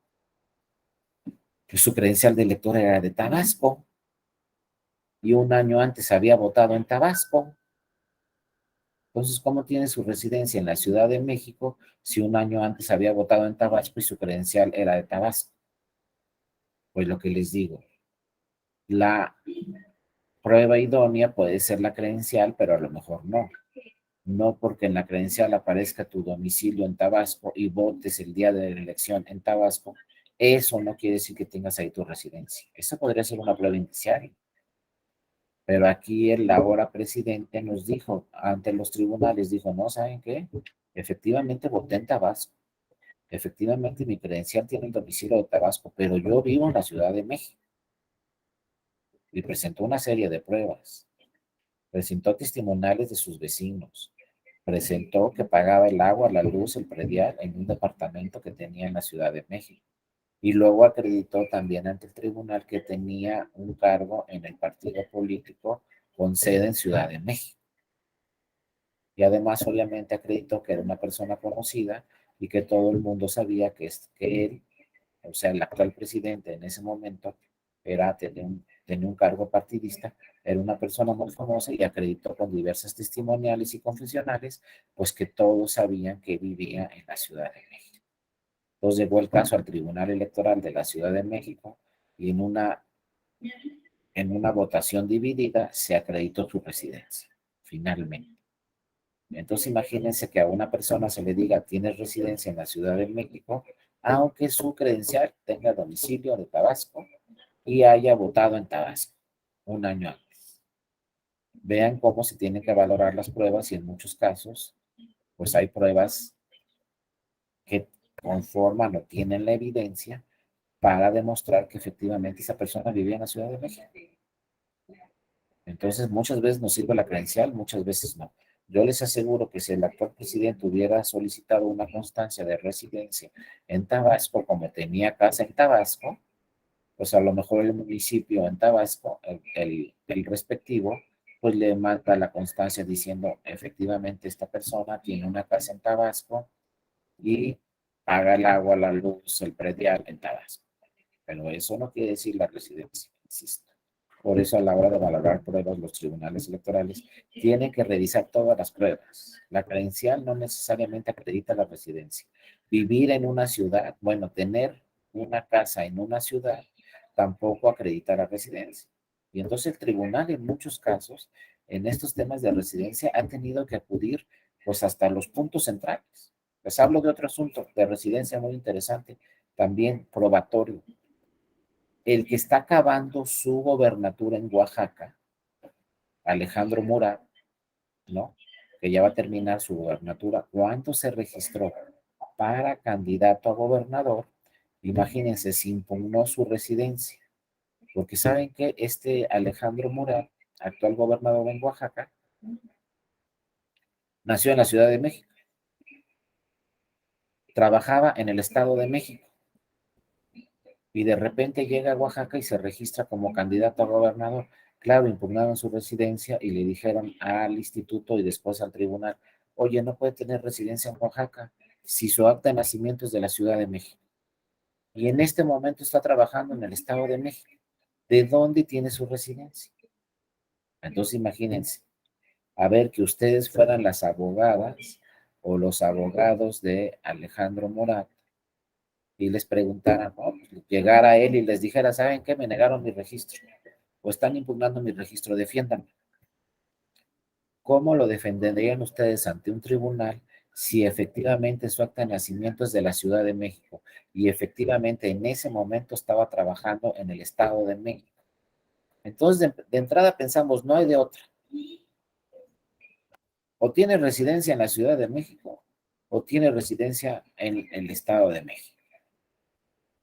que su credencial de elector era de Tabasco, y un año antes había votado en Tabasco. Entonces, ¿cómo tiene su residencia en la Ciudad de México si un año antes había votado en Tabasco y su credencial era de Tabasco? Pues lo que les digo, la prueba idónea puede ser la credencial, pero a lo mejor no. No porque en la credencial aparezca tu domicilio en Tabasco y votes el día de la elección en Tabasco, eso no quiere decir que tengas ahí tu residencia. Eso podría ser una prueba indiciaria. Pero aquí el ahora presidente nos dijo ante los tribunales, dijo, no, ¿saben qué? Efectivamente voté en Tabasco. Efectivamente mi credencial tiene el domicilio de Tabasco, pero yo vivo en la Ciudad de México. Y presentó una serie de pruebas. Presentó testimoniales de sus vecinos. Presentó que pagaba el agua, la luz, el predial en un departamento que tenía en la Ciudad de México. Y luego acreditó también ante el tribunal que tenía un cargo en el partido político con sede en Ciudad de México. Y además, obviamente, acreditó que era una persona conocida y que todo el mundo sabía que él, o sea, el actual presidente en ese momento, tenía un cargo partidista, era una persona muy famosa y acreditó con diversas testimoniales y confesionales, pues que todos sabían que vivía en la Ciudad de México. Entonces llegó el caso al Tribunal Electoral de la Ciudad de México y en una votación dividida se acreditó su residencia, finalmente. Entonces imagínense que a una persona se le diga tienes residencia en la Ciudad de México, aunque su credencial tenga domicilio de Tabasco y haya votado en Tabasco un año antes. Vean cómo se tienen que valorar las pruebas y en muchos casos, pues hay pruebas que conforman o tienen la evidencia para demostrar que efectivamente esa persona vivía en la Ciudad de México. Entonces, muchas veces nos sirve la credencial, muchas veces no. Yo les aseguro que si el actual presidente hubiera solicitado una constancia de residencia en Tabasco, como tenía casa en Tabasco, pues a lo mejor el municipio en Tabasco, el respectivo, pues le manda la constancia diciendo, efectivamente, esta persona tiene una casa en Tabasco y paga el agua, la luz, el predial en Tabasco. Pero eso no quiere decir la residencia, insisto. Por eso, a la hora de valorar pruebas, los tribunales electorales tienen que revisar todas las pruebas. La credencial no necesariamente acredita la residencia. Vivir en una ciudad, bueno, tener una casa en una ciudad, tampoco acredita la residencia. Y entonces el tribunal en muchos casos, en estos temas de residencia, ha tenido que acudir pues hasta los puntos centrales. Les hablo de otro asunto de residencia muy interesante, también probatorio. El que está acabando su gobernatura en Oaxaca, Alejandro Murat, ¿no? Que ya va a terminar su gobernatura, ¿cuánto se registró para candidato a gobernador? Imagínense, se impugnó su residencia, porque saben que este Alejandro Murat, actual gobernador en Oaxaca, nació en la Ciudad de México, trabajaba en el Estado de México y de repente llega a Oaxaca y se registra como candidato a gobernador. Claro, impugnaron su residencia y le dijeron al instituto y después al tribunal, oye, no puede tener residencia en Oaxaca si su acta de nacimiento es de la Ciudad de México. Y en este momento está trabajando en el Estado de México. ¿De dónde tiene su residencia? Entonces imagínense, a ver que ustedes fueran las abogadas o los abogados de Alejandro Murat y les preguntaran, ¿no? Llegara a él y les dijera, ¿saben qué? Me negaron mi registro o están impugnando mi registro, defiéndanme. ¿Cómo lo defenderían ustedes ante un tribunal si efectivamente su acta de nacimiento es de la Ciudad de México y efectivamente en ese momento estaba trabajando en el Estado de México? Entonces, de entrada pensamos, no hay de otra. O tiene residencia en la Ciudad de México o tiene residencia en el Estado de México.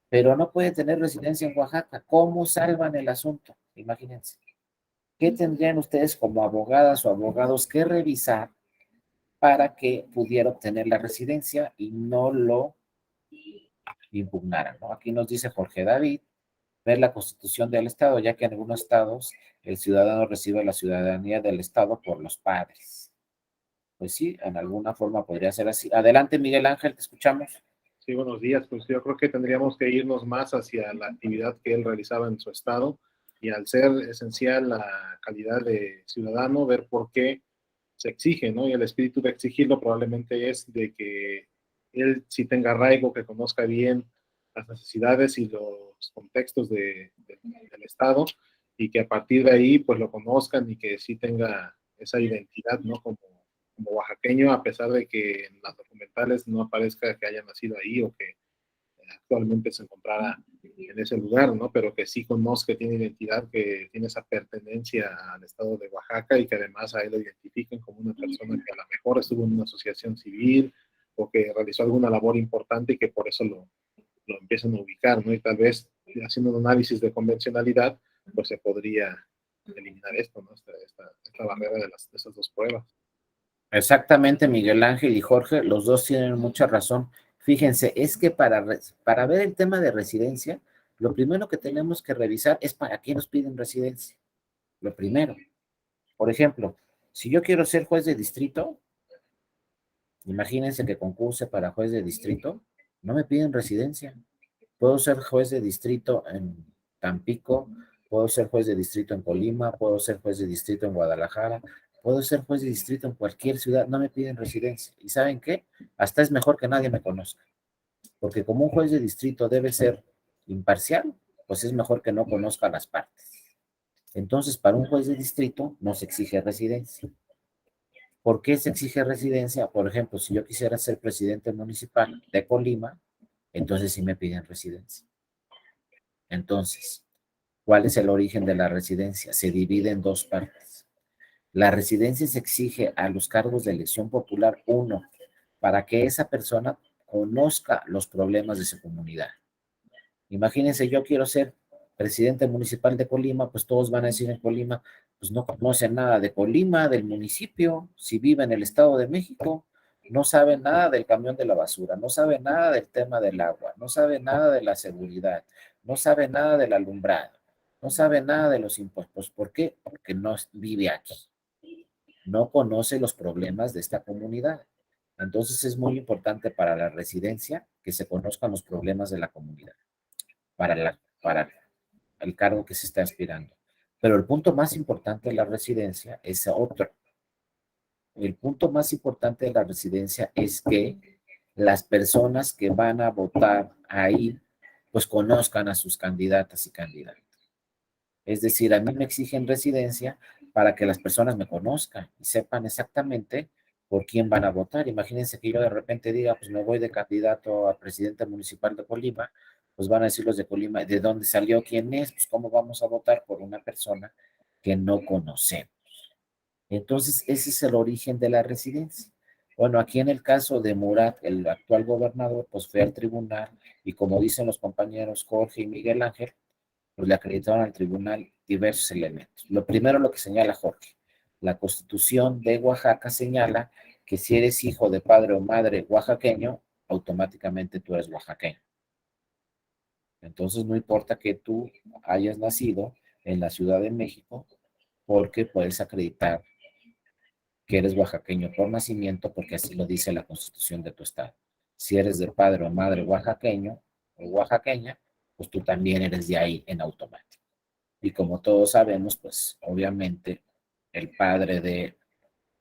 Pero no puede tener residencia en Oaxaca. ¿Cómo salvan el asunto? Imagínense. ¿Qué tendrían ustedes como abogadas o abogados que revisar para que pudiera obtener la residencia y no lo impugnaran, ¿no? Aquí nos dice Jorge David, ver la constitución del Estado, ya que en algunos estados el ciudadano recibe la ciudadanía del Estado por los padres. Pues sí, en alguna forma podría ser así. Adelante, Miguel Ángel, te escuchamos. Sí, buenos días. Pues yo creo que tendríamos que irnos más hacia la actividad que él realizaba en su estado y al ser esencial la calidad de ciudadano, ver por qué se exige, ¿no? Y el espíritu de exigirlo probablemente es de que él sí tenga arraigo, que conozca bien las necesidades y los contextos del Estado y que a partir de ahí pues lo conozcan y que sí tenga esa identidad, ¿no? Como oaxaqueño, a pesar de que en las documentales no aparezca que haya nacido ahí o que actualmente se encontrara en ese lugar, ¿no? Pero que sí conozca, que tiene identidad, que tiene esa pertenencia al estado de Oaxaca y que además a él lo identifiquen como una persona que a lo mejor estuvo en una asociación civil o que realizó alguna labor importante y que por eso lo empiezan a ubicar, ¿no? Y tal vez haciendo un análisis de convencionalidad, pues se podría eliminar esto, ¿no? Esta barrera de esas dos pruebas. Exactamente, Miguel Ángel y Jorge, los dos tienen mucha razón. Fíjense, es que para ver el tema de residencia, lo primero que tenemos que revisar es para qué nos piden residencia. Lo primero. Por ejemplo, si yo quiero ser juez de distrito, imagínense que concurse para juez de distrito, no me piden residencia. Puedo ser juez de distrito en Tampico, puedo ser juez de distrito en Colima, puedo ser juez de distrito en Guadalajara, puedo ser juez de distrito en cualquier ciudad, no me piden residencia. ¿Y saben qué? Hasta es mejor que nadie me conozca, porque como un juez de distrito debe ser imparcial, pues es mejor que no conozca las partes. Entonces, para un juez de distrito no se exige residencia. ¿Por qué se exige residencia? Por ejemplo, si yo quisiera ser presidente municipal de Colima, entonces sí me piden residencia. Entonces, ¿cuál es el origen de la residencia? Se divide en dos partes. La residencia se exige a los cargos de elección popular, uno, para que esa persona conozca los problemas de su comunidad. Imagínense, yo quiero ser presidente municipal de Colima, pues todos van a decir en Colima, pues no conocen nada de Colima, del municipio, si vive en el Estado de México, no saben nada del camión de la basura, no saben nada del tema del agua, no saben nada de la seguridad, no saben nada del alumbrado, no saben nada de los impuestos. ¿Por qué? Porque no vive aquí, no conoce los problemas de esta comunidad. Entonces es muy importante para la residencia que se conozcan los problemas de la comunidad para el cargo que se está aspirando. Pero el punto más importante de la residencia es otro. El punto más importante de la residencia es que las personas que van a votar ahí pues conozcan a sus candidatas y candidatos. Es decir, a mí me exigen residencia para que las personas me conozcan y sepan exactamente por quién van a votar. Imagínense que yo de repente diga, pues me voy de candidato a presidente municipal de Colima, pues van a decir los de Colima, ¿de dónde salió? ¿Quién es? Pues cómo vamos a votar por una persona que no conocemos. Entonces, ese es el origen de la residencia. Bueno, aquí en el caso de Murat, el actual gobernador, pues fue al tribunal y como dicen los compañeros Jorge y Miguel Ángel, pues le acreditaron al tribunal diversos elementos. Lo primero, lo que señala Jorge, la Constitución de Oaxaca señala que si eres hijo de padre o madre oaxaqueño, automáticamente tú eres oaxaqueño. Entonces no importa que tú hayas nacido en la Ciudad de México, porque puedes acreditar que eres oaxaqueño por nacimiento, porque así lo dice la Constitución de tu estado. Si eres de padre o madre oaxaqueño o oaxaqueña, pues tú también eres de ahí en automático. Y como todos sabemos, pues obviamente el padre de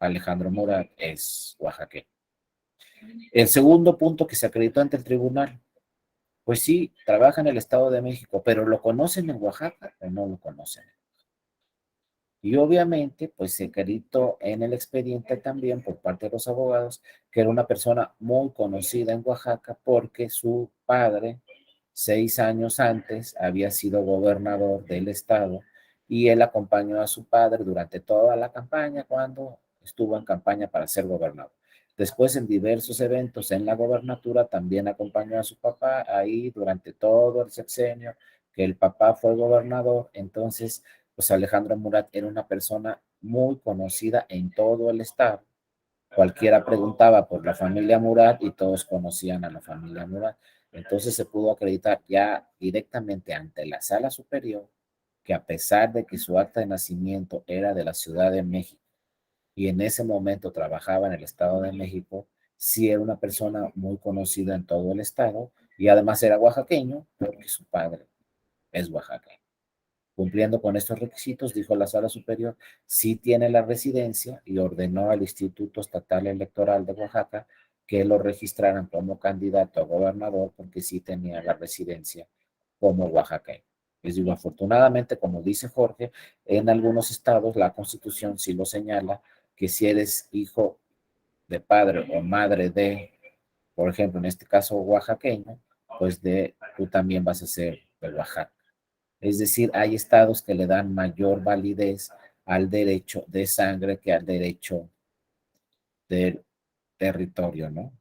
Alejandro Murat es oaxaqueño. El segundo punto que se acreditó ante el tribunal, pues sí, trabaja en el Estado de México, pero ¿lo conocen en Oaxaca o no lo conocen? Y obviamente, pues se acreditó en el expediente también por parte de los abogados que era una persona muy conocida en Oaxaca porque su padre, 6 años antes, había sido gobernador del estado y él acompañó a su padre durante toda la campaña cuando estuvo en campaña para ser gobernador. Después, en diversos eventos en la gobernatura, también acompañó a su papá ahí durante todo el sexenio que el papá fue gobernador. Entonces, pues Alejandro Murat era una persona muy conocida en todo el estado. Cualquiera preguntaba por la familia Murat y todos conocían a la familia Murat. Entonces se pudo acreditar ya directamente ante la sala superior que a pesar de que su acta de nacimiento era de la Ciudad de México y en ese momento trabajaba en el Estado de México, sí era una persona muy conocida en todo el estado y además era oaxaqueño porque su padre es oaxaqueño. Cumpliendo con estos requisitos, dijo la Sala Superior, sí tiene la residencia y ordenó al Instituto Estatal Electoral de Oaxaca que lo registraran como candidato a gobernador porque sí tenía la residencia como oaxaqueño. Les digo, afortunadamente, como dice Jorge, en algunos estados la Constitución sí lo señala que si eres hijo de padre o madre de, por ejemplo, en este caso oaxaqueño, pues tú también vas a ser de Oaxaca. Es decir, hay estados que le dan mayor validez al derecho de sangre que al derecho del territorio, ¿no?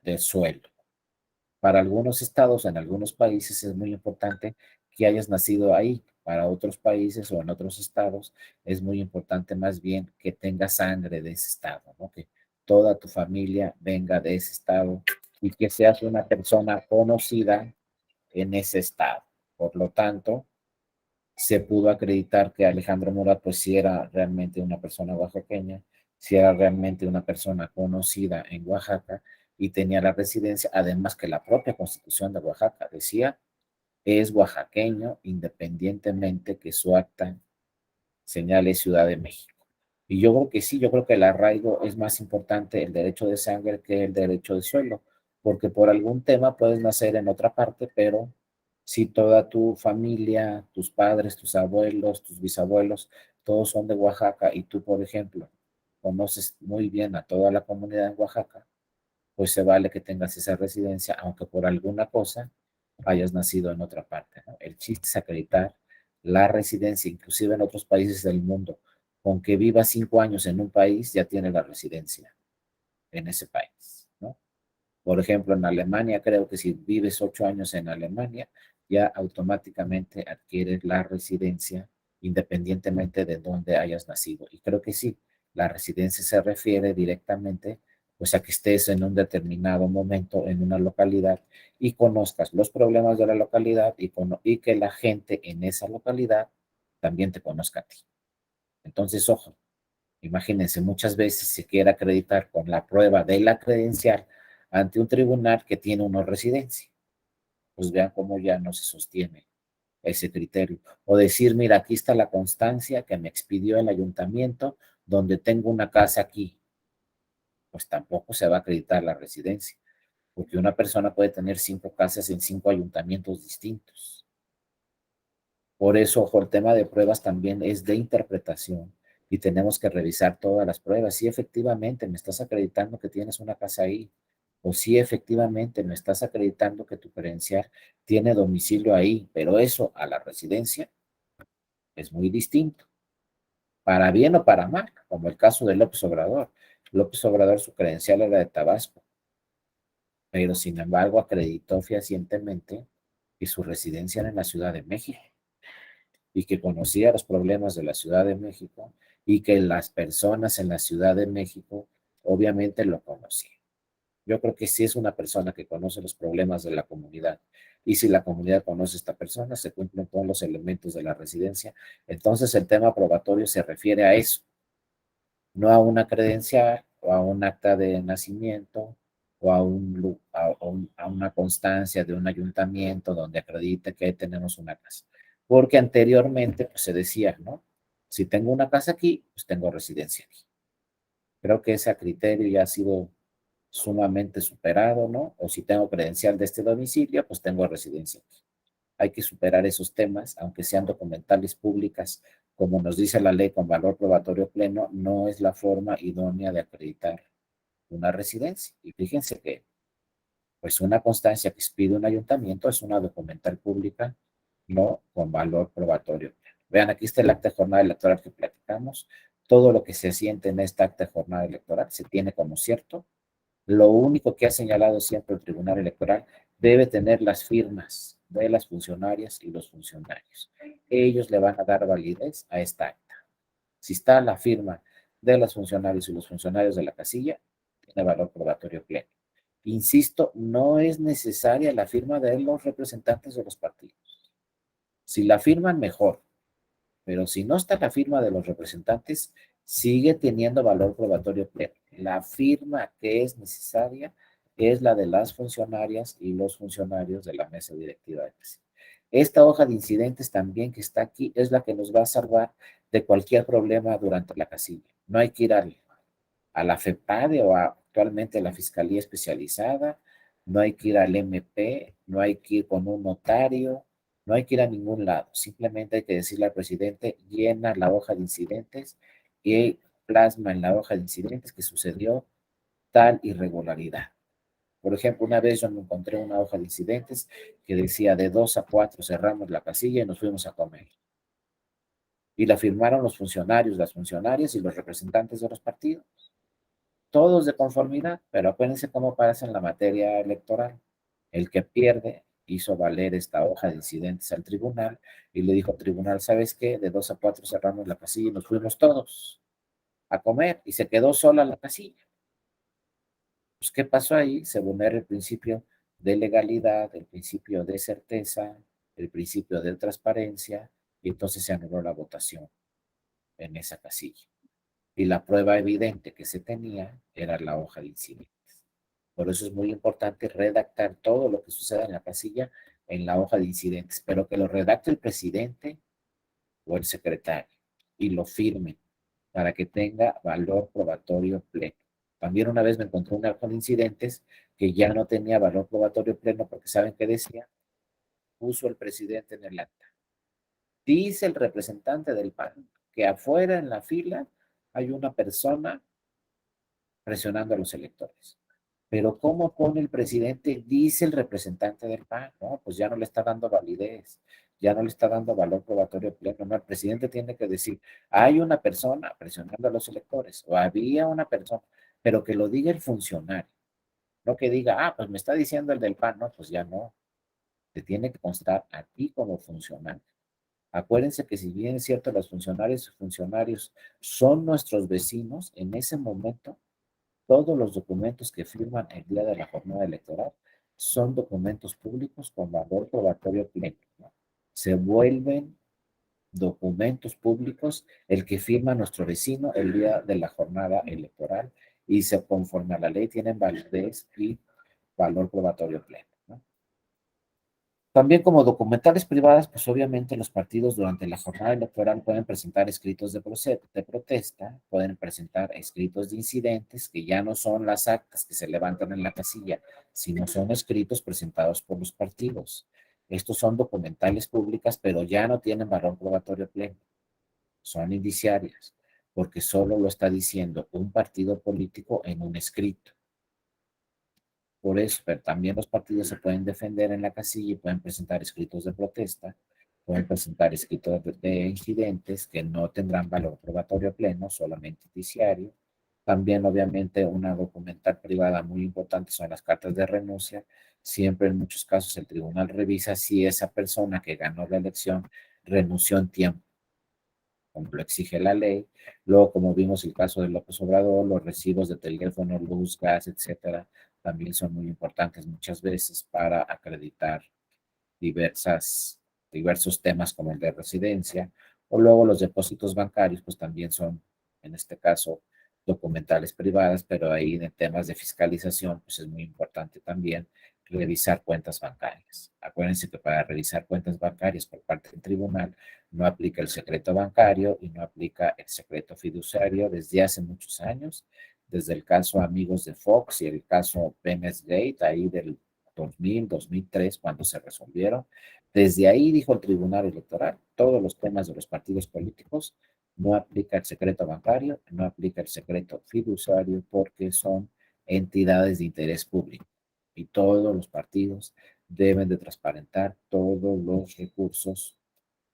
Del suelo. Para algunos estados, en algunos países, es muy importante que hayas nacido ahí. Para otros países o en otros estados, es muy importante más bien que tengas sangre de ese estado, ¿no? Que toda tu familia venga de ese estado y que seas una persona conocida en ese estado. Por lo tanto, se pudo acreditar que Alejandro Murat pues sí era realmente una persona oaxaqueña, sí era realmente una persona conocida en Oaxaca y tenía la residencia, además que la propia Constitución de Oaxaca decía, es oaxaqueño independientemente que su acta señale Ciudad de México. Y yo creo que sí, yo creo que el arraigo es más importante el derecho de sangre que el derecho de suelo, porque por algún tema puedes nacer en otra parte, pero si toda tu familia, tus padres, tus abuelos, tus bisabuelos, todos son de Oaxaca y tú, por ejemplo, conoces muy bien a toda la comunidad en Oaxaca, pues se vale que tengas esa residencia, aunque por alguna cosa hayas nacido en otra parte, ¿no? El chiste es acreditar la residencia, inclusive en otros países del mundo. Con que vivas 5 años en un país, ya tienes la residencia en ese país, ¿no? Por ejemplo, en Alemania, creo que si vives 8 años en Alemania, ya automáticamente adquieres la residencia independientemente de dónde hayas nacido. Y creo que sí, la residencia se refiere directamente pues a que estés en un determinado momento en una localidad y conozcas los problemas de la localidad y que la gente en esa localidad también te conozca a ti. Entonces, ojo, imagínense, muchas veces se quiere acreditar con la prueba de la credencial ante un tribunal que tiene una residencia. Pues vean cómo ya no se sostiene ese criterio. O decir, mira, aquí está la constancia que me expidió el ayuntamiento donde tengo una casa aquí. Pues tampoco se va a acreditar la residencia. porque una persona puede tener 5 casas en 5 ayuntamientos distintos. Por eso, ojo, el tema de pruebas también es de interpretación y tenemos que revisar todas las pruebas. Si efectivamente me estás acreditando que tienes una casa ahí, o si efectivamente me estás acreditando que tu credencial tiene domicilio ahí, pero eso a la residencia es muy distinto, para bien o para mal, como el caso de López Obrador. López Obrador, su credencial era de Tabasco, pero sin embargo acreditó fehacientemente que su residencia era en la Ciudad de México y que conocía los problemas de la Ciudad de México y que las personas en la Ciudad de México obviamente lo conocían. Yo creo que si es una persona que conoce los problemas de la comunidad y si la comunidad conoce a esta persona, se cumplen todos los elementos de la residencia. Entonces el tema probatorio se refiere a eso, no a una credencial o a un acta de nacimiento o a una constancia de un ayuntamiento donde acredite que tenemos una casa. Porque anteriormente pues, se decía, ¿no? Si tengo una casa aquí, pues tengo residencia aquí. Creo que ese criterio ya ha sido sumamente superado, ¿no? O si tengo credencial de este domicilio, pues tengo residencia aquí. Hay que superar esos temas, aunque sean documentales públicas, como nos dice la ley con valor probatorio pleno, no es la forma idónea de acreditar una residencia. Y fíjense que, pues una constancia que expide un ayuntamiento es una documental pública, no con valor probatorio pleno. Vean, aquí está el acta de jornada electoral que platicamos. Todo lo que se asiente en esta acta de jornada electoral se tiene como cierto. Lo único que ha señalado siempre el Tribunal Electoral debe tener las firmas de las funcionarias y los funcionarios. Ellos le van a dar validez a esta acta. Si está la firma de los funcionarios y los funcionarios de la casilla, tiene valor probatorio pleno. Insisto, no es necesaria la firma de los representantes de los partidos. Si la firman, mejor. Pero si no está la firma de los representantes, sigue teniendo valor probatorio pleno. La firma que es necesaria es la de las funcionarias y los funcionarios de la mesa directiva de presidencia. Esta hoja de incidentes también que está aquí es la que nos va a salvar de cualquier problema durante la casilla. No hay que ir a la FEPADE o actualmente a la Fiscalía Especializada, no hay que ir al MP, no hay que ir con un notario, no hay que ir a ningún lado. Simplemente hay que decirle al presidente, llena la hoja de incidentes y plasma en la hoja de incidentes que sucedió tal irregularidad. Por ejemplo, una vez yo me encontré una hoja de incidentes que decía de 2 a 4 cerramos la casilla y nos fuimos a comer. Y la firmaron los funcionarios, las funcionarias y los representantes de los partidos. Todos de conformidad, pero acuérdense cómo pasa en la materia electoral. El que pierde hizo valer esta hoja de incidentes al tribunal y le dijo al tribunal, ¿sabes qué? De 2 a 4 cerramos la casilla y nos fuimos todos a comer y se quedó sola la casilla. Pues, ¿qué pasó ahí? Se vulnera el principio de legalidad, el principio de certeza, el principio de transparencia y entonces se anuló la votación en esa casilla. Y la prueba evidente que se tenía era la hoja de incidentes. Por eso es muy importante redactar todo lo que suceda en la casilla en la hoja de incidentes, pero que lo redacte el presidente o el secretario y lo firme para que tenga valor probatorio pleno. También una vez me encontré una hoja de incidentes que ya no tenía valor probatorio pleno porque saben qué decía, puso el presidente en el acta. Dice el representante del PAN que afuera en la fila hay una persona presionando a los electores. Pero ¿cómo pone el presidente? Dice el representante del PAN, no, pues ya no le está dando validez, ya no le está dando valor probatorio pleno. No, el presidente tiene que decir, hay una persona presionando a los electores, o había una persona, pero que lo diga el funcionario, no que diga, pues me está diciendo el del PAN, no, pues ya no, te tiene que constar a ti como funcionario. Acuérdense que si bien es cierto, los funcionarios y funcionarios son nuestros vecinos, en ese momento todos los documentos que firman el día de la jornada electoral son documentos públicos con valor probatorio pleno, ¿no? Se vuelven documentos públicos el que firma nuestro vecino el día de la jornada electoral y se conforme a la ley tienen validez y valor probatorio pleno, ¿no? También como documentales privadas, pues obviamente los partidos durante la jornada electoral pueden presentar escritos de protesta, pueden presentar escritos de incidentes, que ya no son las actas que se levantan en la casilla, sino son escritos presentados por los partidos. Estos son documentales públicas, pero ya no tienen valor probatorio pleno, son indiciarias, porque solo lo está diciendo un partido político en un escrito. Por eso, pero también los partidos se pueden defender en la casilla y pueden presentar escritos de protesta, pueden presentar escritos de incidentes que no tendrán valor probatorio pleno, solamente indiciario. También, obviamente, una documental privada muy importante son las cartas de renuncia. Siempre, en muchos casos, el tribunal revisa si esa persona que ganó la elección renunció en tiempo, como lo exige la ley. Luego, como vimos el caso de López Obrador, los recibos de teléfono, luz, gas, etcétera, también son muy importantes muchas veces para acreditar diversos temas como el de residencia. O luego los depósitos bancarios, pues también son, en este caso, documentales privadas, pero ahí en temas de fiscalización, pues es muy importante también revisar cuentas bancarias. Acuérdense que para revisar cuentas bancarias por parte del tribunal no aplica el secreto bancario y no aplica el secreto fiduciario desde hace muchos años, desde el caso Amigos de Fox y el caso Pemex Gate, ahí del 2000, 2003, cuando se resolvieron. Desde ahí dijo el Tribunal Electoral, todos los temas de los partidos políticos no aplica el secreto bancario, no aplica el secreto fiduciario porque son entidades de interés público y todos los partidos deben de transparentar todos los recursos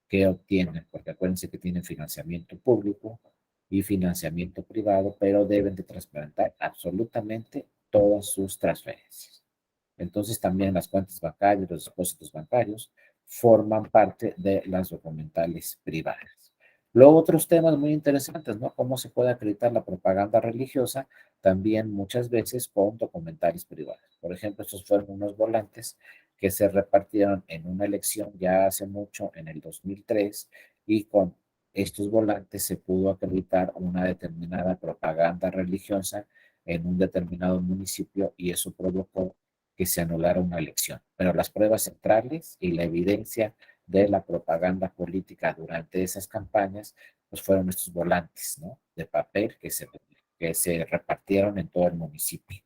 que obtienen, porque acuérdense que tienen financiamiento público y financiamiento privado, pero deben de transparentar absolutamente todas sus transferencias. Entonces también las cuentas bancarias, los depósitos bancarios forman parte de las documentales privadas. Luego otros temas muy interesantes, ¿no? Cómo se puede acreditar la propaganda religiosa, también muchas veces con documentales privados. Por ejemplo, estos fueron unos volantes que se repartieron en una elección ya hace mucho, en el 2003, y con estos volantes se pudo acreditar una determinada propaganda religiosa en un determinado municipio y eso provocó que se anulara una elección. Pero las pruebas centrales y la evidencia de la propaganda política durante esas campañas, pues fueron estos volantes, ¿no? De papel que se repartieron en todo el municipio.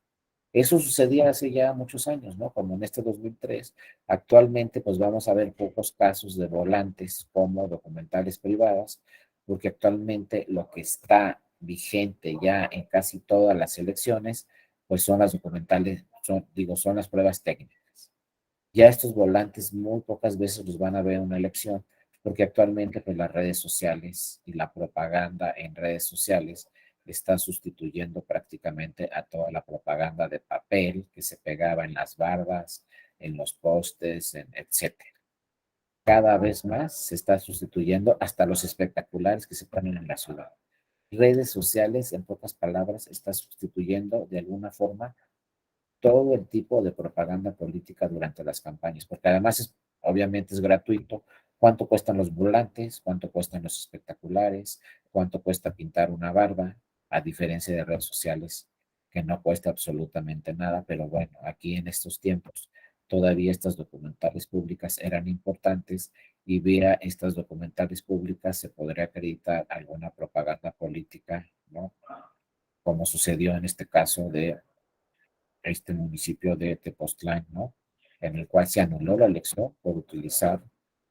Eso sucedía hace ya muchos años, ¿no? Como en este 2003. Actualmente, pues vamos a ver pocos casos de volantes como documentales privadas, porque actualmente lo que está vigente ya en casi todas las elecciones, pues son las documentales, son las pruebas técnicas. Ya estos volantes muy pocas veces los van a ver en una elección, porque actualmente pues las redes sociales y la propaganda en redes sociales está sustituyendo prácticamente a toda la propaganda de papel que se pegaba en las bardas, en los postes, etcétera. Cada vez más se está sustituyendo hasta los espectaculares que se ponen en la ciudad. Redes sociales, en pocas palabras, está sustituyendo de alguna forma todo el tipo de propaganda política durante las campañas, porque además obviamente es gratuito. ¿Cuánto cuestan los volantes? ¿Cuánto cuestan los espectaculares? ¿Cuánto cuesta pintar una barba? A diferencia de redes sociales, que no cuesta absolutamente nada, pero bueno, aquí en estos tiempos todavía estas documentales públicas eran importantes y vía estas documentales públicas se podría acreditar alguna propaganda política, ¿no? Como sucedió en este caso de este municipio de Tepoztlán, ¿no? En el cual se anuló la elección por utilizar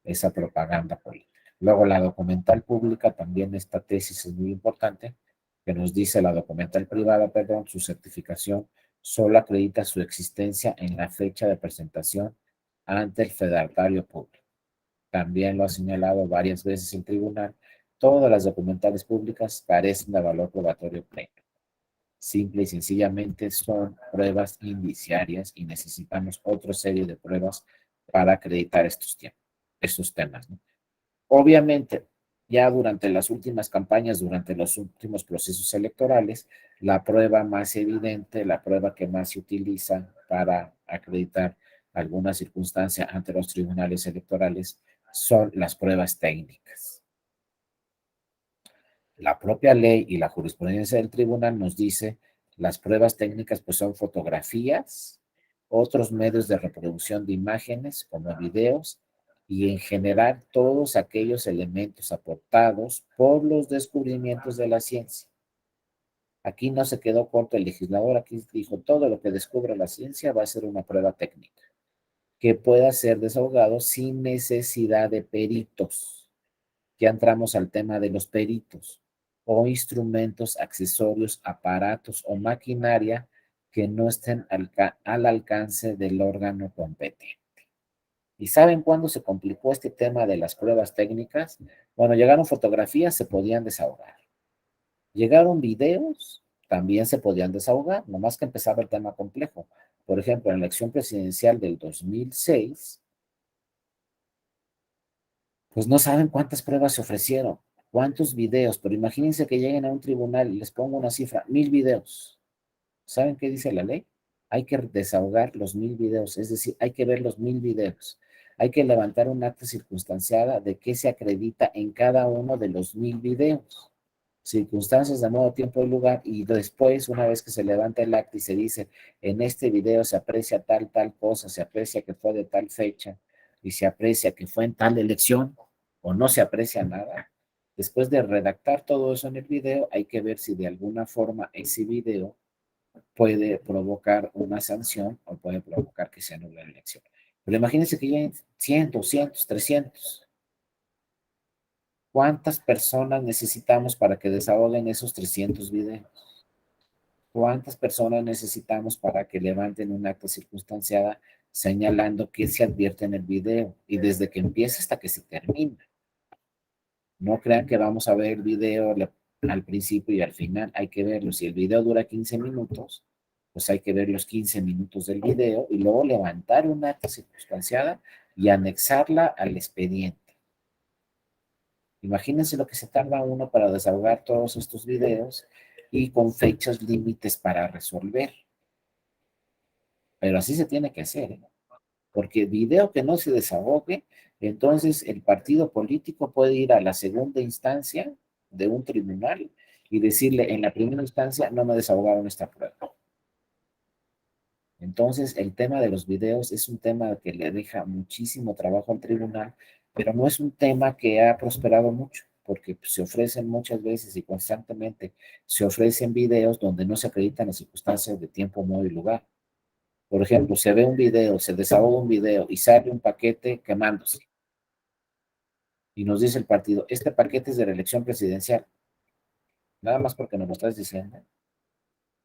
esa propaganda política. Luego la documental pública, también esta tesis es muy importante, que nos dice la documental privada, perdón, su certificación solo acredita su existencia en la fecha de presentación ante el fedatario público. También lo ha señalado varias veces el tribunal, todas las documentales públicas carecen de valor probatorio pleno. Simple y sencillamente son pruebas indiciarias y necesitamos otra serie de pruebas para acreditar estos temas, ¿no? Obviamente, ya durante las últimas campañas, durante los últimos procesos electorales, la prueba más evidente, la prueba que más se utiliza para acreditar alguna circunstancia ante los tribunales electorales son las pruebas técnicas. La propia ley y la jurisprudencia del tribunal nos dice las pruebas técnicas pues son fotografías otros medios de reproducción de imágenes como videos y en general todos aquellos elementos aportados por los descubrimientos de la ciencia. Aquí no se quedó corto el legislador, aquí dijo todo lo que descubra la ciencia va a ser una prueba técnica que pueda ser desahogado sin necesidad de peritos. Ya entramos al tema de los peritos o instrumentos, accesorios, aparatos o maquinaria que no estén al alcance del órgano competente. ¿Y saben cuándo se complicó este tema de las pruebas técnicas? Bueno, llegaron fotografías, se podían desahogar. Llegaron videos, también se podían desahogar, nomás que empezaba el tema complejo. Por ejemplo, en la elección presidencial del 2006, pues no saben cuántas pruebas se ofrecieron, cuántos videos, pero imagínense que lleguen a un tribunal y les pongo una cifra, 1000 videos. ¿Saben qué dice la ley? Hay que desahogar los 1000 videos, es decir, hay que ver los 1000 videos. Hay que levantar un acta circunstanciada de qué se acredita en cada uno de los 1000 videos. Circunstancias de modo, tiempo y lugar, y después, una vez que se levanta el acta y se dice, en este video se aprecia tal cosa, se aprecia que fue de tal fecha, y se aprecia que fue en tal elección, o no se aprecia nada. Después de redactar todo eso en el video, hay que ver si de alguna forma ese video puede provocar una sanción o puede provocar que se anule la elección. Pero imagínense que ya hay 100, 200, 300. ¿Cuántas personas necesitamos para que desahoguen esos 300 videos? ¿Cuántas personas necesitamos para que levanten un acta circunstanciada señalando qué se advierte en el video y desde que empieza hasta que se termina? No crean que vamos a ver el video al principio y al final, hay que verlo. Si el video dura 15 minutos, pues hay que ver los 15 minutos del video y luego levantar una acta circunstanciada y anexarla al expediente. Imagínense lo que se tarda uno para desahogar todos estos videos y con fechas límites para resolver. Pero así se tiene que hacer, ¿eh? Porque el video que no se desahogue, entonces el partido político puede ir a la segunda instancia de un tribunal y decirle, en la primera instancia no me desahogaron esta prueba. Entonces, el tema de los videos es un tema que le deja muchísimo trabajo al tribunal, pero no es un tema que ha prosperado mucho, porque se ofrecen muchas veces y constantemente se ofrecen videos donde no se acreditan las circunstancias de tiempo, modo y lugar. Por ejemplo, se ve un video, se desahoga un video y sale un paquete quemándose. Y nos dice el partido, este paquete es de la elección presidencial. Nada más porque nos lo estás diciendo.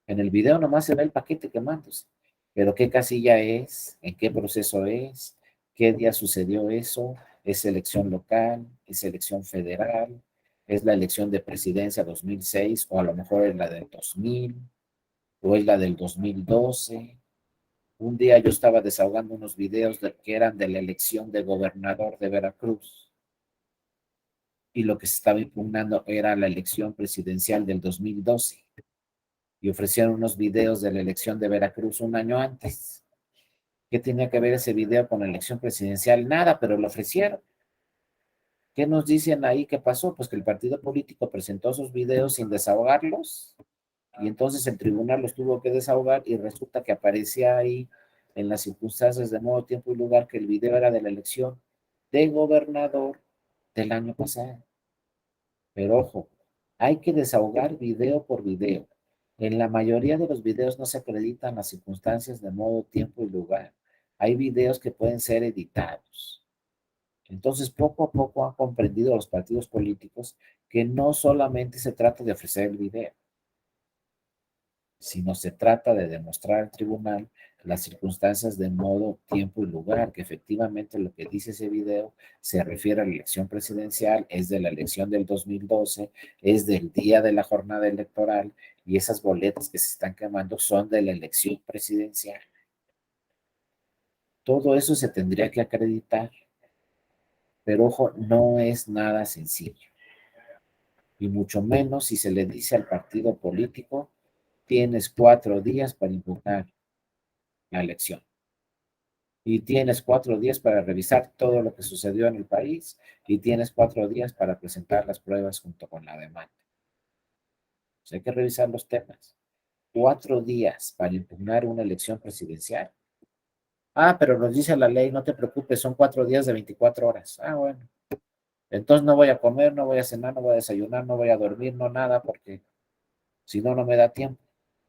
En el video nomás se ve el paquete quemándose. Pero qué casilla es, en qué proceso es, qué día sucedió eso, es elección local, es elección federal, es la elección de presidencia 2006 o a lo mejor es la del 2000 o es la del 2012. Un día yo estaba desahogando unos videos que eran de la elección de gobernador de Veracruz y lo que se estaba impugnando era la elección presidencial del 2012 y ofrecieron unos videos de la elección de Veracruz un año antes. ¿Qué tenía que ver ese video con la elección presidencial? Nada, pero lo ofrecieron. ¿Qué nos dicen ahí que pasó? Pues que el partido político presentó sus videos sin desahogarlos y entonces el tribunal los tuvo que desahogar y resulta que aparecía ahí en las circunstancias de modo, tiempo y lugar que el video era de la elección de gobernador del año pasado. Pero ojo, hay que desahogar video por video. En la mayoría de los videos no se acreditan las circunstancias de modo, tiempo y lugar. Hay videos que pueden ser editados. Entonces, poco a poco han comprendido los partidos políticos que no solamente se trata de ofrecer el video, sino se trata de demostrar al tribunal las circunstancias de modo, tiempo y lugar, que efectivamente lo que dice ese video se refiere a la elección presidencial, es de la elección del 2012, es del día de la jornada electoral y esas boletas que se están quemando son de la elección presidencial. Todo eso se tendría que acreditar, pero ojo, no es nada sencillo, y mucho menos si se le dice al partido político, tienes 4 días para impugnar la elección. Y tienes 4 días para revisar todo lo que sucedió en el país y tienes 4 días para presentar las pruebas junto con la demanda. Pues hay que revisar los temas. 4 días para impugnar una elección presidencial. Ah, pero nos dice la ley, no te preocupes, son 4 días de 24 horas. Ah, bueno. Entonces no voy a comer, no voy a cenar, no voy a desayunar, no voy a dormir, no nada, porque si no, no me da tiempo.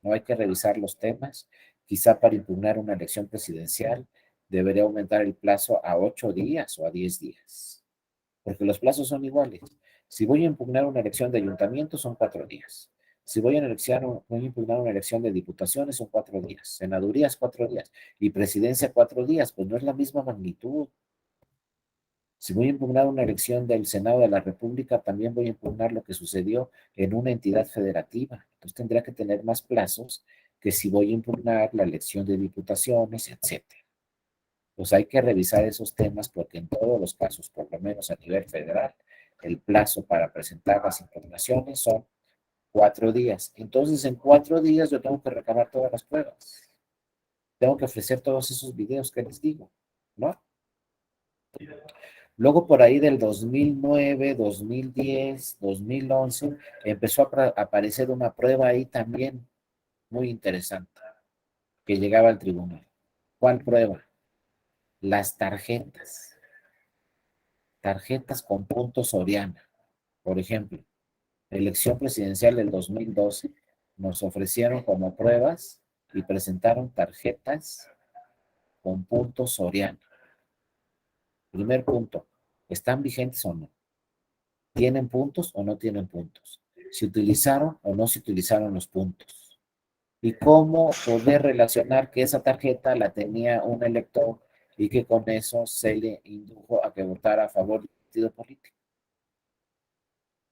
No hay que revisar los temas. Quizá para impugnar una elección presidencial debería aumentar el plazo a 8 días o a 10 días, porque los plazos son iguales. Si voy a impugnar una elección de ayuntamiento, son 4 días. Si voy a impugnar una elección de diputaciones, son 4 días. Senadurías, 4 días. Y presidencia, 4 días. Pues no es la misma magnitud. Si voy a impugnar una elección del Senado de la República, también voy a impugnar lo que sucedió en una entidad federativa. Entonces tendría que tener más plazos que si voy a impugnar la elección de diputaciones, etcétera. Pues hay que revisar esos temas porque en todos los casos, por lo menos a nivel federal, el plazo para presentar las impugnaciones son 4 días. Entonces, en 4 días yo tengo que recabar todas las pruebas. Tengo que ofrecer todos esos videos que les digo, ¿no? Luego por ahí del 2009, 2010, 2011, empezó a aparecer una prueba ahí también muy interesante que llegaba al tribunal. ¿Cuál prueba? Las tarjetas. Tarjetas con puntos Soriana. Por ejemplo, elección presidencial del 2012, nos ofrecieron como pruebas y presentaron tarjetas con puntos Soriana. Primer punto, ¿están vigentes o no? ¿Tienen puntos o no tienen puntos? ¿Se utilizaron o no se utilizaron los puntos? ¿Y cómo poder relacionar que esa tarjeta la tenía un elector y que con eso se le indujo a que votara a favor del partido político?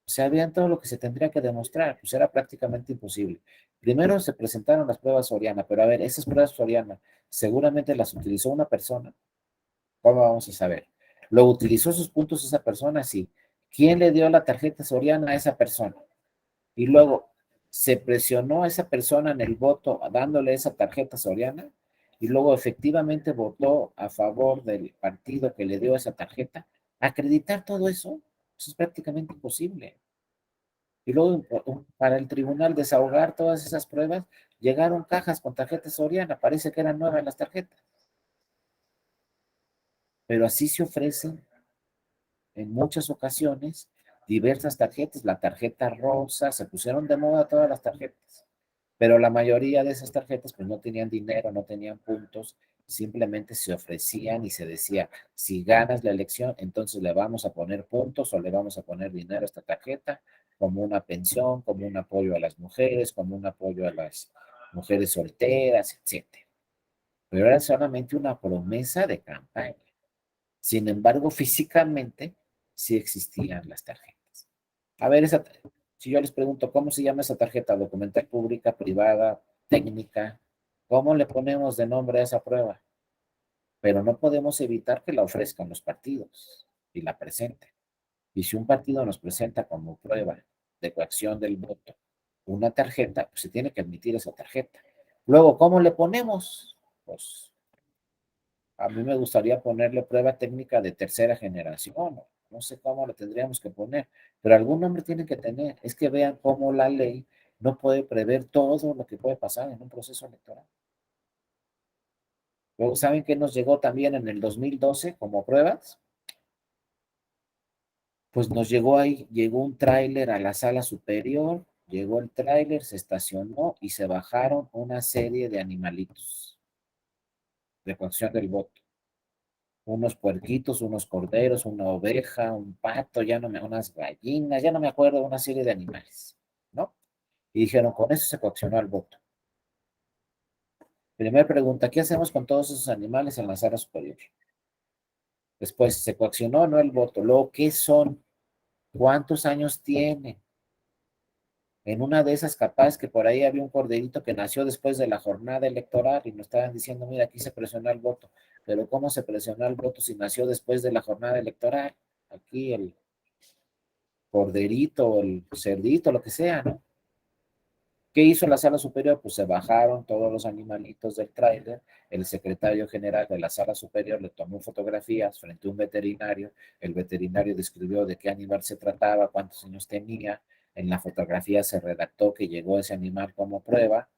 O sea, había todo lo que se tendría que demostrar, pues era prácticamente imposible. Primero se presentaron las pruebas Soriana, pero a ver, esas pruebas Soriana seguramente las utilizó una persona. ¿Cómo vamos a saber? ¿Lo utilizó sus puntos esa persona? Sí. ¿Quién le dio la tarjeta Soriana a esa persona? Y luego se presionó a esa persona en el voto dándole esa tarjeta Soriana y luego efectivamente votó a favor del partido que le dio esa tarjeta. Acreditar todo eso es prácticamente imposible. Y luego para el tribunal desahogar todas esas pruebas, llegaron cajas con tarjetas Soriana, parece que eran nuevas las tarjetas, pero así se ofrecen en muchas ocasiones diversas tarjetas, la tarjeta rosa, se pusieron de moda todas las tarjetas, pero la mayoría de esas tarjetas pues no tenían dinero, no tenían puntos, simplemente se ofrecían y se decía, si ganas la elección, entonces le vamos a poner puntos o le vamos a poner dinero a esta tarjeta, como una pensión, como un apoyo a las mujeres, como un apoyo a las mujeres solteras, etcétera. Pero era solamente una promesa de campaña. Sin embargo, físicamente sí existían las tarjetas. A ver, si yo les pregunto, ¿cómo se llama esa tarjeta? Documental pública, privada, técnica. ¿Cómo le ponemos de nombre a esa prueba? Pero no podemos evitar que la ofrezcan los partidos y la presenten. Y si un partido nos presenta como prueba de coacción del voto una tarjeta, pues se tiene que admitir esa tarjeta. Luego, ¿cómo le ponemos? Pues a mí me gustaría ponerle prueba técnica de tercera generación. No sé cómo lo tendríamos que poner, pero algún nombre tiene que tener. Es que vean cómo la ley no puede prever todo lo que puede pasar en un proceso electoral. Luego, ¿saben qué nos llegó también en el 2012 como pruebas? Pues nos llegó ahí, llegó un tráiler a la sala superior, llegó el tráiler, se estacionó y se bajaron una serie de animalitos de coacción del voto. Unos puerquitos, unos corderos, una oveja, un pato, unas gallinas, ya no me acuerdo, una serie de animales, ¿no? Y dijeron, con eso se coaccionó al voto. Primera pregunta, ¿qué hacemos con todos esos animales en la sala superior? Después, ¿se coaccionó o no el voto? Luego, ¿qué son? ¿Cuántos años tienen? En una de esas, capaz que por ahí había un corderito que nació después de la jornada electoral y nos estaban diciendo, mira, aquí se presionó el voto. Pero ¿cómo se presionó el voto si nació después de la jornada electoral? Aquí el corderito, el cerdito, lo que sea, ¿no? ¿Qué hizo la sala superior? Pues se bajaron todos los animalitos del tráiler, el secretario general de la sala superior le tomó fotografías frente a un veterinario, el veterinario describió de qué animal se trataba, cuántos años tenía, en la fotografía se redactó que llegó ese animal como prueba,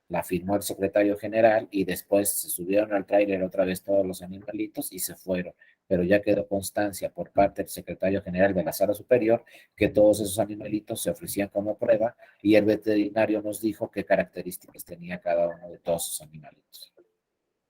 la firmó el secretario general y después se subieron al tráiler otra vez todos los animalitos y se fueron. Pero ya quedó constancia por parte del secretario general de la Sala Superior que todos esos animalitos se ofrecían como prueba y el veterinario nos dijo qué características tenía cada uno de todos esos animalitos.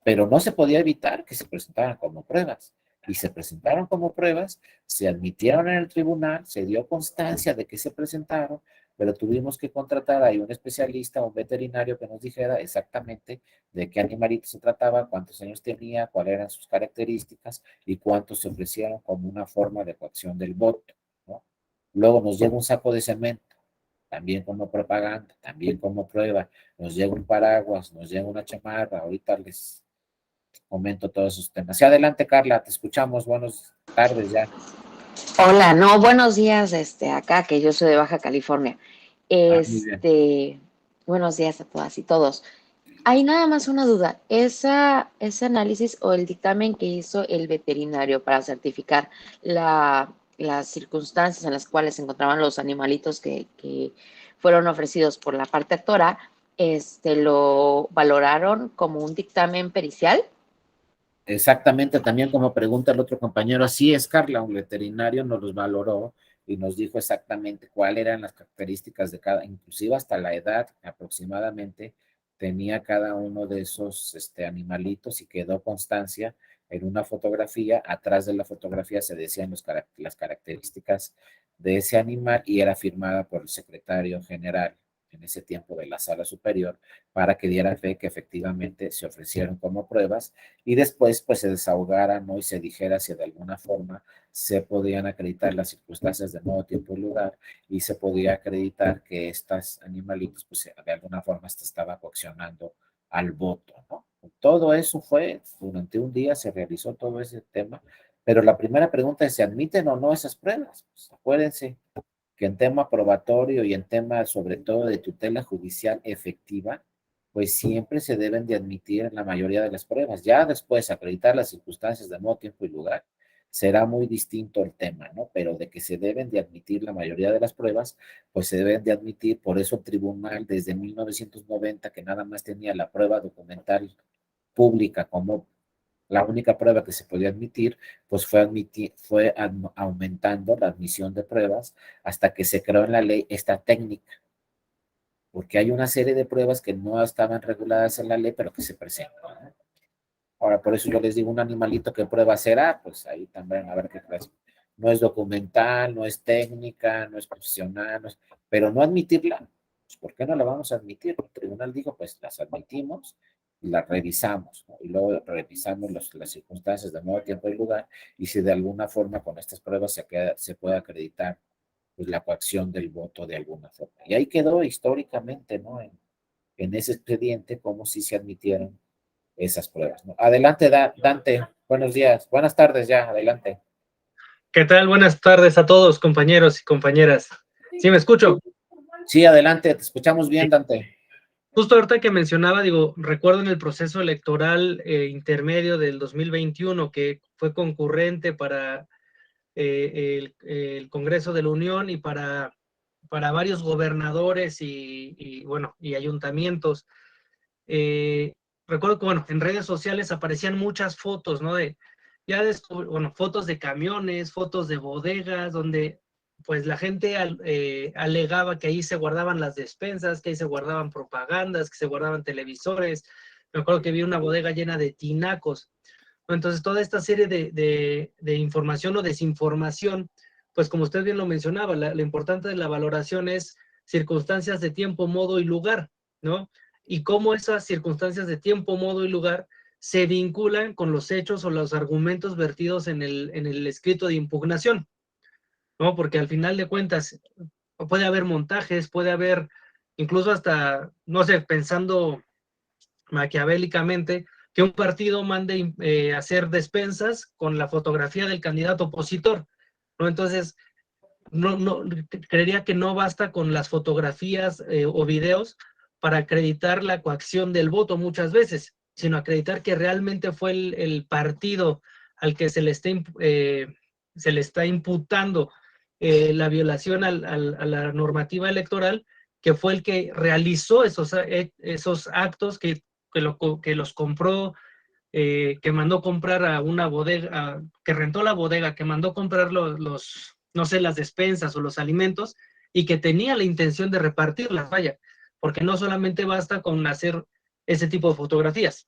Pero no se podía evitar que se presentaran como pruebas. Y se presentaron como pruebas, se admitieron en el tribunal, se dio constancia de que se presentaron, pero tuvimos que contratar a un especialista, un veterinario que nos dijera exactamente de qué animalito se trataba, cuántos años tenía, cuáles eran sus características y cuántos se ofrecieron como una forma de coacción del voto, ¿no? Luego nos llega un saco de cemento, también como propaganda, también como prueba, nos llega un paraguas, nos llega una chamarra, ahorita les comento todos esos temas. Sí, adelante, Carla, te escuchamos. Buenas tardes ya. Hola, no, buenos días, acá que yo soy de Baja California. Muy bien. Buenos días a todas y todos. Hay nada más una duda. Ese análisis o el dictamen que hizo el veterinario para certificar las circunstancias en las cuales se encontraban los animalitos que fueron ofrecidos por la parte actora, ¿lo valoraron como un dictamen pericial? Exactamente, también como pregunta el otro compañero, así es, Carla, un veterinario nos los valoró y nos dijo exactamente cuáles eran las características de cada, inclusive hasta la edad aproximadamente tenía cada uno de esos animalitos y quedó constancia en una fotografía. Atrás de la fotografía se decían las características de ese animal y era firmada por el secretario general en ese tiempo de la Sala Superior para que diera fe que efectivamente se ofrecieron como pruebas y después pues se desahogaran, ¿no? Y se dijera si de alguna forma se podían acreditar las circunstancias de modo, tiempo y lugar y se podía acreditar que estos animalitos pues de alguna forma se estaba coaccionando al voto, ¿no? Todo eso fue, durante un día se realizó todo ese tema, pero la primera pregunta es, ¿se admiten o no esas pruebas? Pues, acuérdense que en tema probatorio y en tema sobre todo de tutela judicial efectiva, pues siempre se deben de admitir en la mayoría de las pruebas. Ya después acreditar las circunstancias de modo, tiempo y lugar será muy distinto el tema, ¿no? Pero de que se deben de admitir la mayoría de las pruebas, pues se deben de admitir. Por eso el tribunal desde 1990, que nada más tenía la prueba documental pública como la única prueba que se podía admitir, pues fue aumentando la admisión de pruebas hasta que se creó en la ley esta técnica, porque hay una serie de pruebas que no estaban reguladas en la ley, pero que se presentan, ¿no? Ahora, por eso yo les digo, un animalito, ¿qué prueba será? Pues ahí también, a ver qué clase. No es documental, no es técnica, no es profesional, pero no admitirla, pues ¿por qué no la vamos a admitir? El tribunal dijo, pues las admitimos y las revisamos, ¿no? Y luego revisamos las circunstancias de modo, tiempo y lugar, y si de alguna forma con estas pruebas se puede acreditar pues, la coacción del voto de alguna forma. Y ahí quedó históricamente, ¿no? En ese expediente, como si se admitieron esas pruebas, ¿no? Adelante, Dante. Buenos días. Buenas tardes ya. Adelante. ¿Qué tal? Buenas tardes a todos, compañeros y compañeras. ¿Sí me escucho? Sí, adelante. Te escuchamos bien, Dante. Justo ahorita que mencionaba, digo, recuerdo en el proceso electoral intermedio del 2021 que fue concurrente para el Congreso de la Unión y para varios gobernadores y ayuntamientos. Recuerdo que, bueno, en redes sociales aparecían muchas fotos, ¿no? Fotos de camiones, fotos de bodegas, donde pues la gente alegaba que ahí se guardaban las despensas, que ahí se guardaban propagandas, que se guardaban televisores. Me acuerdo que vi una bodega llena de tinacos, ¿no? Entonces, toda esta serie de información o desinformación, pues como usted bien lo mencionaba, lo importante de la valoración es circunstancias de tiempo, modo y lugar, ¿no? Y cómo esas circunstancias de tiempo, modo y lugar se vinculan con los hechos o los argumentos vertidos en el escrito de impugnación, ¿no? Porque al final de cuentas puede haber montajes, puede haber incluso hasta, no sé, pensando maquiavélicamente, que un partido mande hacer despensas con la fotografía del candidato opositor, ¿no? Entonces, creería que no basta con las fotografías o videos para acreditar la coacción del voto muchas veces, sino acreditar que realmente fue el partido al que se le está imputando la violación a la normativa electoral, que fue el que realizó esos actos, que los compró, que mandó comprar a una bodega, que rentó la bodega, que mandó comprar no sé, las despensas o los alimentos, y que tenía la intención de repartirlas, vaya, porque no solamente basta con hacer ese tipo de fotografías.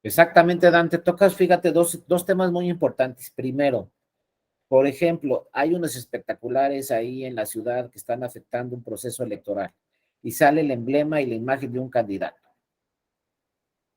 Exactamente, Dante. Tocas, fíjate, dos temas muy importantes. Primero, por ejemplo, hay unos espectaculares ahí en la ciudad que están afectando un proceso electoral y sale el emblema y la imagen de un candidato.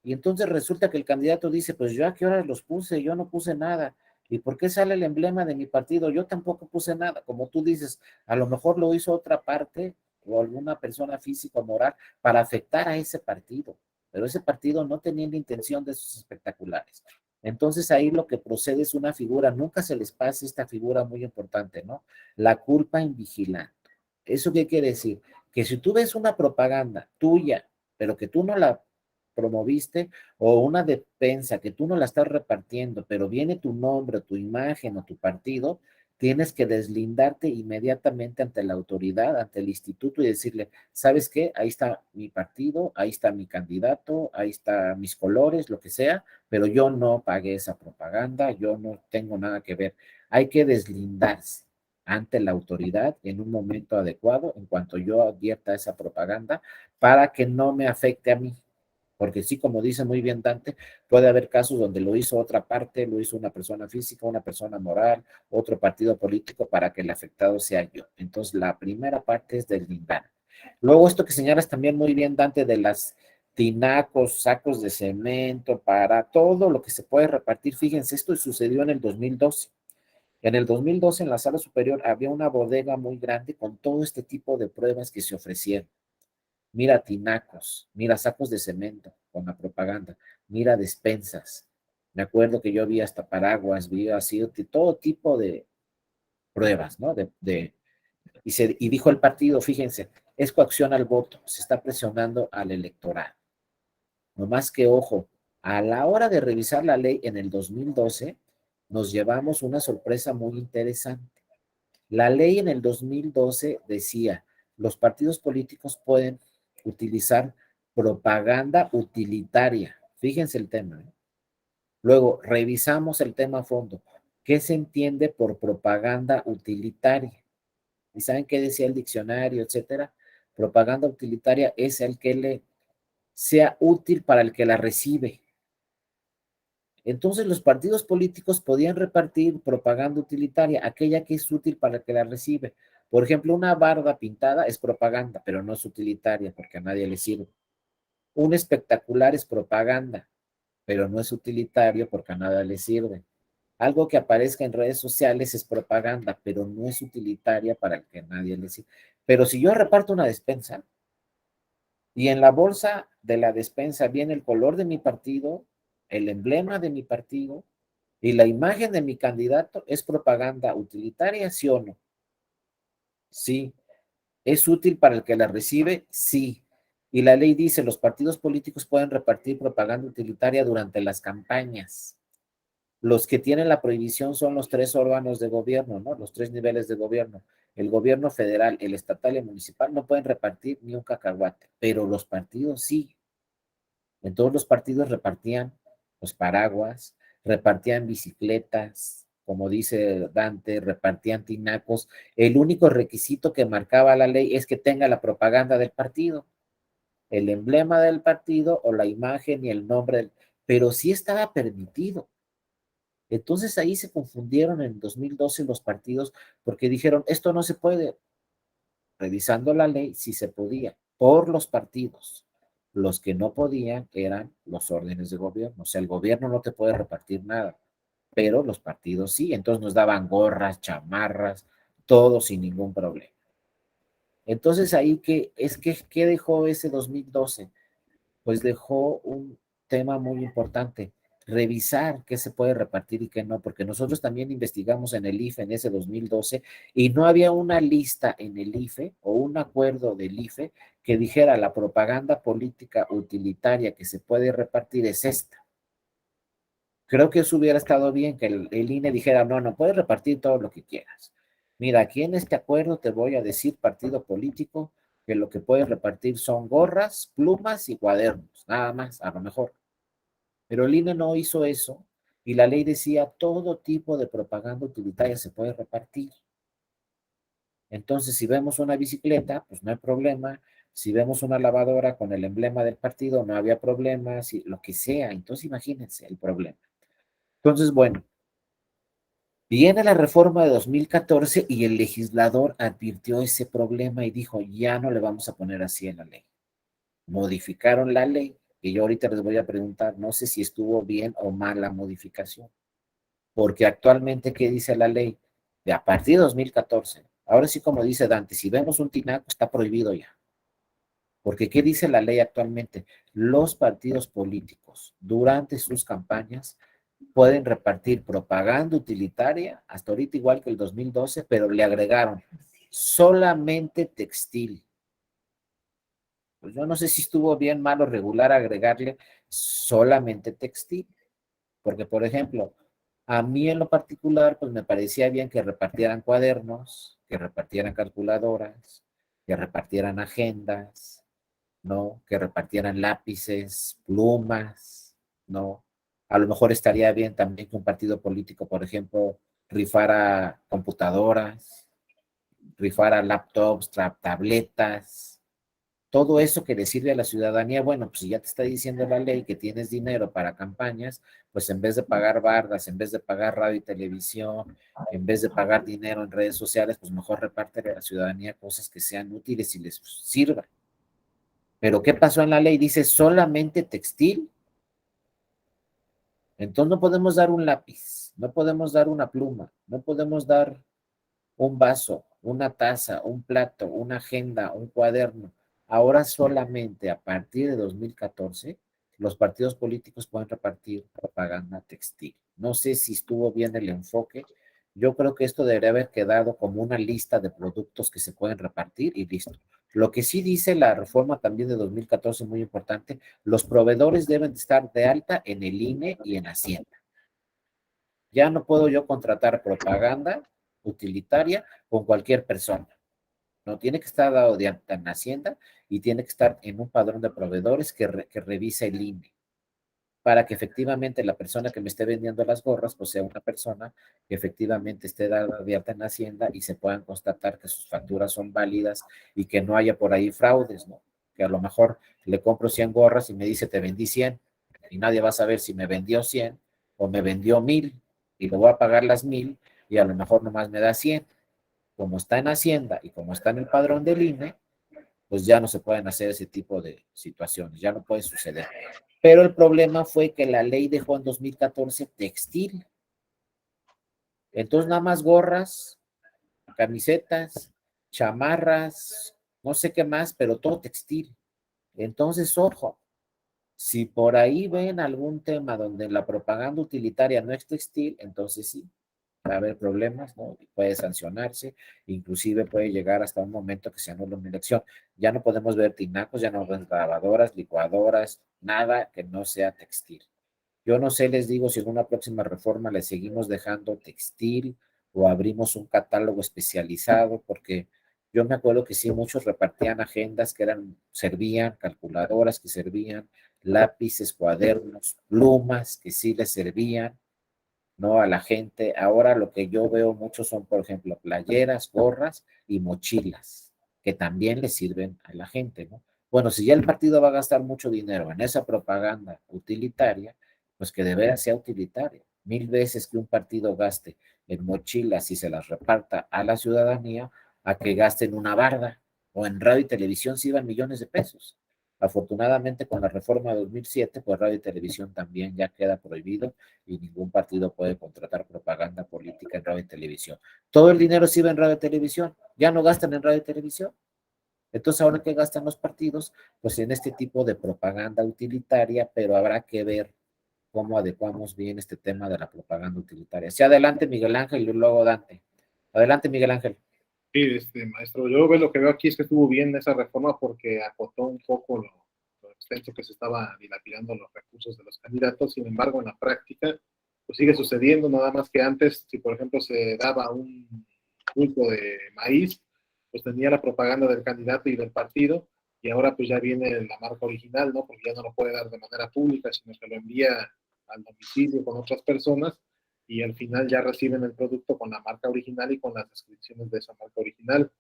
Y entonces resulta que el candidato dice, pues yo a qué hora los puse, yo no puse nada. ¿Y por qué sale el emblema de mi partido? Yo tampoco puse nada. Como tú dices, a lo mejor lo hizo otra parte o alguna persona física o moral para afectar a ese partido. Pero ese partido no tenía la intención de esos espectaculares. Entonces ahí lo que procede es una figura, nunca se les pase esta figura muy importante, ¿no? La culpa invigilante. ¿Eso qué quiere decir? Que si tú ves una propaganda tuya, pero que tú no la promoviste, o una despensa que tú no la estás repartiendo, pero viene tu nombre, tu imagen o tu partido, tienes que deslindarte inmediatamente ante la autoridad, ante el instituto y decirle, ¿sabes qué? Ahí está mi partido, ahí está mi candidato, ahí están mis colores, lo que sea, pero yo no pagué esa propaganda, yo no tengo nada que ver. Hay que deslindarse ante la autoridad en un momento adecuado, en cuanto yo advierta esa propaganda, para que no me afecte a mí. Porque sí, como dice muy bien Dante, puede haber casos donde lo hizo otra parte, lo hizo una persona física, una persona moral, otro partido político para que el afectado sea yo. Entonces, la primera parte es deslindar. Luego, esto que señalas también muy bien, Dante, de las tinacos, sacos de cemento, para todo lo que se puede repartir. Fíjense, esto sucedió en el 2012. En el 2012, en la sala superior, había una bodega muy grande con todo este tipo de pruebas que se ofrecieron. Mira tinacos, mira sacos de cemento con la propaganda, mira despensas. Me acuerdo que yo vi hasta paraguas, vi así todo tipo de pruebas, ¿no? Y dijo el partido, fíjense, es coacción al voto, se está presionando al electorado. No más que ojo, a la hora de revisar la ley en el 2012, nos llevamos una sorpresa muy interesante. La ley en el 2012 decía, los partidos políticos pueden utilizar propaganda utilitaria. Fíjense el tema, ¿eh? Luego, revisamos el tema a fondo. ¿Qué se entiende por propaganda utilitaria? ¿Y saben qué decía el diccionario, etcétera? Propaganda utilitaria es el que le sea útil para el que la recibe. Entonces los partidos políticos podían repartir propaganda utilitaria, aquella que es útil para el que la recibe. Por ejemplo, una barda pintada es propaganda, pero no es utilitaria porque a nadie le sirve. Un espectacular es propaganda, pero no es utilitario porque a nada le sirve. Algo que aparezca en redes sociales es propaganda, pero no es utilitaria para el que nadie le sirve. Pero si yo reparto una despensa y en la bolsa de la despensa viene el color de mi partido, el emblema de mi partido, y la imagen de mi candidato, ¿es propaganda utilitaria, sí o no? Sí. ¿Es útil para el que la recibe? Sí. Y la ley dice, los partidos políticos pueden repartir propaganda utilitaria durante las campañas. Los que tienen la prohibición son los tres órganos de gobierno, ¿no? Los tres niveles de gobierno. El gobierno federal, el estatal y el municipal no pueden repartir ni un cacahuate, pero los partidos sí. En todos los partidos repartían los paraguas, repartían bicicletas, como dice Dante, repartían tinacos. El único requisito que marcaba la ley es que tenga la propaganda del partido, el emblema del partido o la imagen y el nombre, pero sí estaba permitido. Entonces ahí se confundieron en 2012 los partidos porque dijeron, esto no se puede. Revisando la ley, sí se podía, por los partidos. Los que no podían eran los órdenes de gobierno. O sea, el gobierno no te puede repartir nada, pero los partidos sí. Entonces nos daban gorras, chamarras, todo sin ningún problema. Entonces ahí, ¿qué dejó ese 2012? Pues dejó un tema muy importante, revisar qué se puede repartir y qué no, porque nosotros también investigamos en el IFE en ese 2012 y no había una lista en el IFE o un acuerdo del IFE que dijera la propaganda política utilitaria que se puede repartir es esta. Creo que eso hubiera estado bien, que el INE dijera, no, no puedes repartir todo lo que quieras, Mira, aquí en este acuerdo te voy a decir, partido político, que lo que puedes repartir son gorras, plumas y cuadernos, nada más, a lo mejor. Pero el INE no hizo eso y la ley decía todo tipo de propaganda utilitaria se puede repartir. Entonces, si vemos una bicicleta, pues no hay problema. Si vemos una lavadora con el emblema del partido, no había problema, si, lo que sea. Entonces, imagínense el problema. Entonces, bueno, viene la reforma de 2014 y el legislador advirtió ese problema y dijo, ya no le vamos a poner así en la ley. Modificaron la ley, que yo ahorita les voy a preguntar, no sé si estuvo bien o mal la modificación, porque actualmente, ¿qué dice la ley? De a partir de 2014, ahora sí como dice Dante, si vemos un tinaco está prohibido ya. Porque ¿qué dice la ley actualmente? Los partidos políticos durante sus campañas pueden repartir propaganda utilitaria, hasta ahorita igual que el 2012, pero le agregaron solamente textil. Pues yo no sé si estuvo bien, mal o regular agregarle solamente textil, porque por ejemplo, a mí en lo particular, pues me parecía bien que repartieran cuadernos, que repartieran calculadoras, que repartieran agendas, ¿no? Que repartieran lápices, plumas, ¿no? A lo mejor estaría bien también que un partido político, por ejemplo, rifara computadoras, rifara laptops, tabletas, todo eso que le sirve a la ciudadanía. Bueno, pues si ya te está diciendo la ley que tienes dinero para campañas, pues en vez de pagar bardas, en vez de pagar radio y televisión, en vez de pagar dinero en redes sociales, pues mejor reparte a la ciudadanía cosas que sean útiles y les sirvan. Pero ¿qué pasó en la ley? Dice solamente textil. Entonces no podemos dar un lápiz, no podemos dar una pluma, no podemos dar un vaso, una taza, un plato, una agenda, un cuaderno. Ahora solamente a partir de 2014 los partidos políticos pueden repartir propaganda textil. No sé si estuvo bien el enfoque. Yo creo que esto debería haber quedado como una lista de productos que se pueden repartir y listo. Lo que sí dice la reforma también de 2014, muy importante, los proveedores deben estar de alta en el INE y en Hacienda. Ya no puedo yo contratar propaganda utilitaria con cualquier persona. No, tiene que estar dado de alta en Hacienda y tiene que estar en un padrón de proveedores que revise el INE para que efectivamente la persona que me esté vendiendo las gorras, pues sea una persona que efectivamente esté dada de alta en Hacienda y se puedan constatar que sus facturas son válidas y que no haya por ahí fraudes, ¿no? Que a lo mejor le compro 100 gorras y me dice te vendí 100 y nadie va a saber si me vendió 100 o me vendió 1000 y le voy a pagar las 1000 y a lo mejor nomás me da 100. Como está en Hacienda y como está en el padrón del INE, pues ya no se pueden hacer ese tipo de situaciones, ya no puede suceder. Pero el problema fue que la ley dejó en 2014 textil. Entonces nada más gorras, camisetas, chamarras, no sé qué más, pero todo textil. Entonces, ojo, si por ahí ven algún tema donde la propaganda utilitaria no es textil, entonces sí, va a haber problemas, ¿no? Y puede sancionarse, inclusive puede llegar hasta un momento que se anule una elección. Ya no podemos ver tinacos, ya no ven grabadoras, licuadoras, nada que no sea textil. Yo no sé, les digo, si en una próxima reforma le seguimos dejando textil o abrimos un catálogo especializado, porque yo me acuerdo que sí, muchos repartían agendas que servían, calculadoras que servían, lápices, cuadernos, plumas que sí les servían, ¿no? A la gente. Ahora lo que yo veo mucho son, por ejemplo, playeras, gorras y mochilas, que también le sirven a la gente, ¿no? Bueno, si ya el partido va a gastar mucho dinero en esa propaganda utilitaria, pues que de veras sea utilitaria. 1000 veces que un partido gaste en mochilas y se las reparta a la ciudadanía, a que gasten una barda, o en radio y televisión si iban millones de pesos. Afortunadamente, con la reforma de 2007, pues radio y televisión también ya queda prohibido y ningún partido puede contratar propaganda política en radio y televisión. Todo el dinero se iba en radio y televisión, ya no gastan en radio y televisión. Entonces, ahora que gastan los partidos, pues en este tipo de propaganda utilitaria, pero habrá que ver cómo adecuamos bien este tema de la propaganda utilitaria. Sí, adelante, Miguel Ángel, y luego Dante. Adelante, Miguel Ángel. Sí, maestro, lo que veo aquí es que estuvo bien esa reforma porque acotó un poco lo extenso que se estaba dilapidando los recursos de los candidatos. Sin embargo, en la práctica, pues sigue sucediendo, nada más que antes, si por ejemplo se daba pulpo de maíz, pues tenía la propaganda del candidato y del partido, y ahora pues ya viene la marca original, ¿no? Porque ya no lo puede dar de manera pública, sino que lo envía al domicilio con otras personas, y al final ya reciben el producto con la marca original y con las descripciones de esa marca original.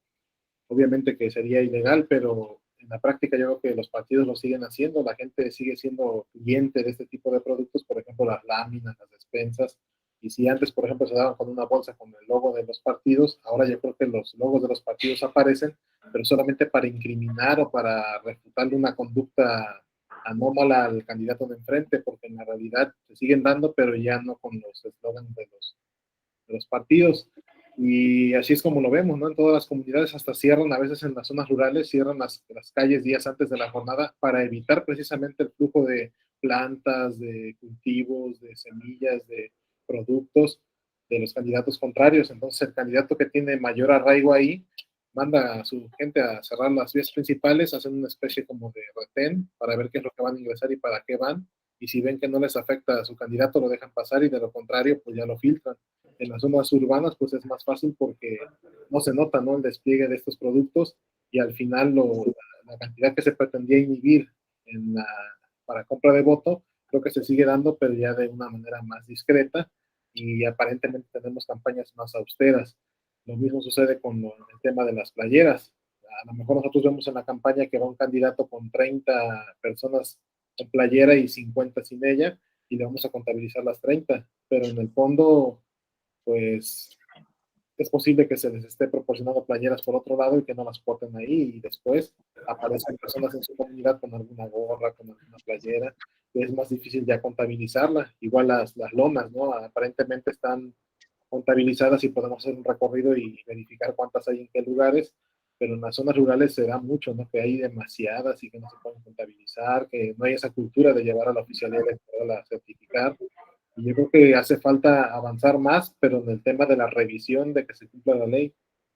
Obviamente que sería ilegal, pero en la práctica yo creo que los partidos lo siguen haciendo, la gente sigue siendo cliente de este tipo de productos, por ejemplo, las láminas, las despensas, y si antes, por ejemplo, se daban con una bolsa con el logo de los partidos, ahora yo creo que los logos de los partidos aparecen, pero solamente para incriminar o para refutarle una conducta anómala al candidato de enfrente, porque en la realidad se siguen dando, pero ya no con los eslogans de los partidos. Y así es como lo vemos, ¿no? En todas las comunidades hasta cierran, a veces en las zonas rurales, cierran las calles días antes de la jornada para evitar precisamente el flujo de plantas, de cultivos, de semillas, de productos de los candidatos contrarios. Entonces el candidato que tiene mayor arraigo ahí manda a su gente a cerrar las vías principales, hacen una especie como de retén para ver qué es lo que van a ingresar y para qué van. Y si ven que no les afecta a su candidato, lo dejan pasar y de lo contrario, pues ya lo filtran. En las zonas urbanas pues es más fácil porque no se nota, ¿no?, el despliegue de estos productos y al final la cantidad que se pretendía inhibir para compra de voto creo que se sigue dando, pero ya de una manera más discreta y aparentemente tenemos campañas más austeras. Lo mismo sucede con el tema de las playeras. A lo mejor nosotros vemos en la campaña que va un candidato con 30 personas en playera y 50 sin ella, y le vamos a contabilizar las 30, pero en el fondo pues es posible que se les esté proporcionando playeras por otro lado y que no las porten ahí y después aparecen personas en su comunidad con alguna gorra, con alguna playera, y es más difícil ya contabilizarla. Igual las lonas, ¿no? Aparentemente están contabilizadas y podemos hacer un recorrido y verificar cuántas hay en qué lugares, pero en las zonas rurales se da mucho, ¿no? Que hay demasiadas y que no se pueden contabilizar, que no hay esa cultura de llevar a la oficialía electoral a certificar. Y yo creo que hace falta avanzar más, pero en el tema de la revisión, de que se cumpla la ley,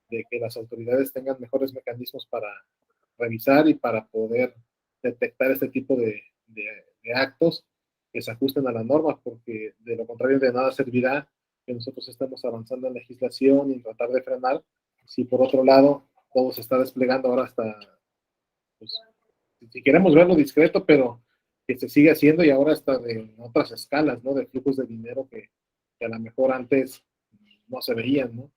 de que las autoridades tengan mejores mecanismos para revisar y para poder detectar este tipo de actos que se ajusten a la norma, porque de lo contrario de nada servirá que nosotros estemos avanzando en legislación y tratar de frenar, si por otro lado todo se está desplegando ahora hasta, pues, si queremos verlo discreto, pero que se sigue haciendo y ahora está en otras escalas, ¿no? De flujos de dinero que a lo mejor antes no se veían, ¿no?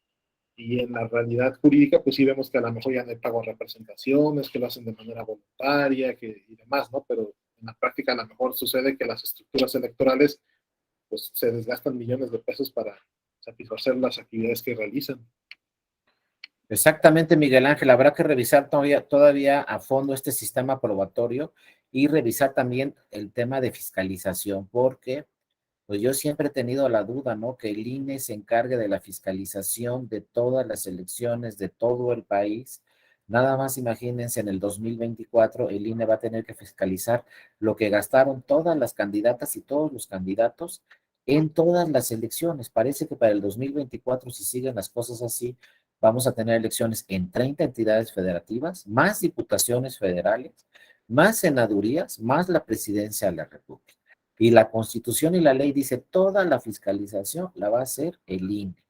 Y en la realidad jurídica, pues sí vemos que a lo mejor ya no hay pago a representaciones, que lo hacen de manera voluntaria y demás, ¿no? Pero en la práctica a lo mejor sucede que las estructuras electorales pues se desgastan millones de pesos para satisfacer las actividades que realizan. Exactamente, Miguel Ángel. Habrá que revisar todavía a fondo este sistema probatorio y revisar también el tema de fiscalización, porque pues yo siempre he tenido la duda, ¿no? Que el INE se encargue de la fiscalización de todas las elecciones de todo el país. Nada más imagínense, en el 2024 el INE va a tener que fiscalizar lo que gastaron todas las candidatas y todos los candidatos en todas las elecciones. Parece que para el 2024, si siguen las cosas así, vamos a tener elecciones en 30 entidades federativas, más diputaciones federales, más senadurías, más la presidencia de la República. Y la Constitución y la ley dice toda la fiscalización la va a hacer el INE.